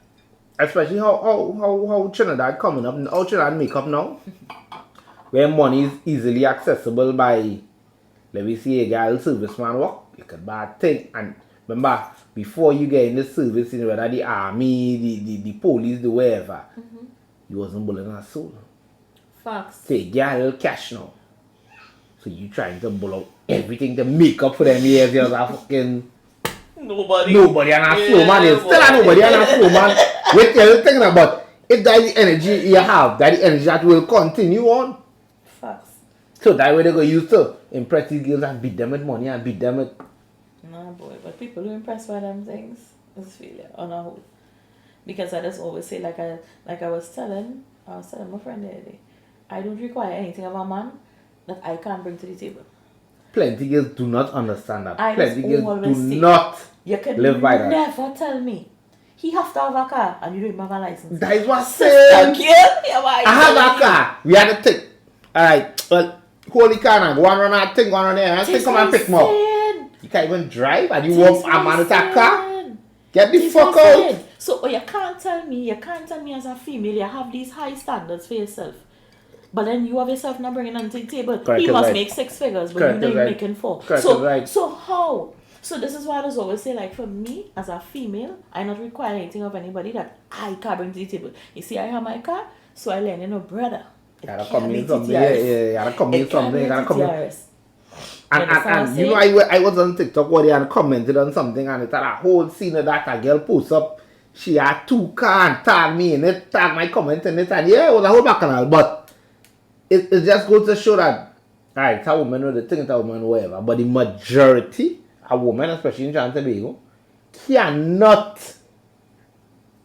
especially how Trinidad coming up, how Trinidad make up now, where money is easily accessible by, let me see, a girl serviceman work, you could buy a thing. And remember, before you get in the service, whether the army, the police, the wherever, you wasn't bullying a soul. Facts. Say, get a little cash now. So you trying to bull out everything to make up for them years as a fucking nobody and a slow man. There's still a nobody and a slow man. Wait till you're thinking about if that is the energy you have, that the energy that will continue on. Facts. So that way they go use to impress these girls and beat them with money and beat them with. No boy, but people who impressed by them things is failure on a whole. Because I just always say like I was telling my friend the other day, I don't require anything of a man that I can't bring to the table. Plenty girls do not understand that. Plenty girls do say, not you can live by that. Never tell me he have to have a car and you don't even have a license. That is what I'm saying. I have a car. We had to take. Alright, well, holy car now. Go on run that thing, go on run there. And come and pick more. You can't even drive and you want a man with a car? Get the fuck out. So you can't tell me as a female you have these high standards for yourself. But then you have yourself not bringing on to the table. Correct, he must right. make 6 figures, but Correct, you're right. making 4. Correct, right. So how? So this is why I just always say, like, for me, as a female, I not require anything of anybody that I can't bring to the table. You see, I have my car, so I learn, brother. You gotta come in something. Yeah. You gotta come in something. You gotta come in. And you know, I was on TikTok where they had commented on something and it had a whole scene of that a girl post up. She had 2 cars and tag me in it, tag my comment in it, and yeah, it was a whole bacchanal. But it just goes to show that, alright, it's a woman with the thing, it's a woman, whatever. But the majority, a woman, especially in Trinidad and Tobago, cannot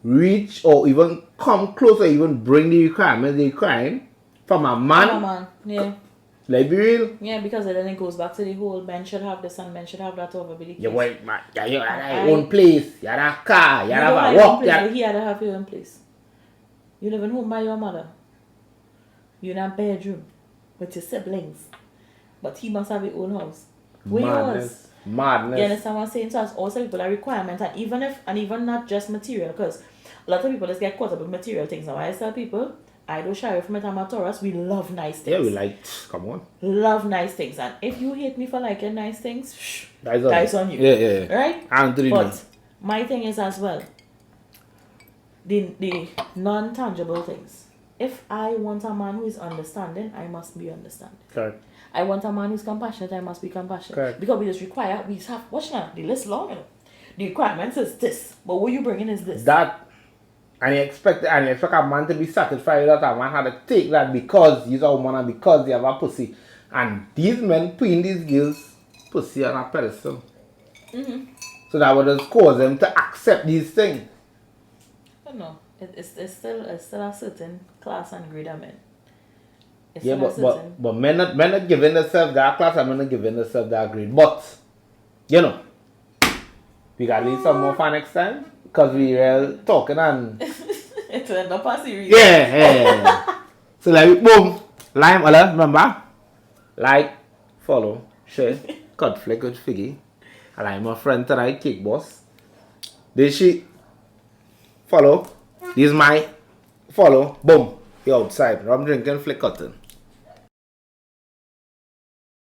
reach or even come close or even bring the requirements they require from a man. Yeah. Let's be real. Yeah, because then it goes back to the whole men should have this and men should have that over the case. You wait, man. You have your own place. You have a car. You have a walk. He had to have your own place. You live in home by your mother. You're in a bedroom with your siblings. But he must have his own house. Madness. You understand what I'm saying? So that's also people are requirements, and even not just material, because a lot of people just get caught up with material things. Now I tell people, I don't shy away from it. I'm a Taurus. We love nice things. Yeah, we like, come on. Love nice things. And if you hate me for liking nice things, shh, That's on you. Yeah. Right? But But my thing is as well, the non-tangible things. If I want a man who is understanding, I must be understanding. Correct. I want a man who's compassionate, I must be compassionate. Correct. Because we have, watch now, the list long, you know. The requirements is this, but what you bringing is this. That, and you expect a man to be satisfied that a man had to take that because he's a woman and because they have a pussy. And these men putting these girls' pussy on a pedestal. Mm-hmm. So that would just cause them to accept these things. I don't know. It's still a certain class and grade of men. Yeah, but men not giving themselves that class and men not giving themselves that grade. But, you know, we got to leave some more for next time because we real talking and... It will end up a series. Yeah. So like, boom, lime, remember? Like, follow, share, Cutflickwitfiggy. And I'm my friend tonight, Kick Boss. This she follow. This is my follow. Boom. You're outside. I'm drinking flick cotton.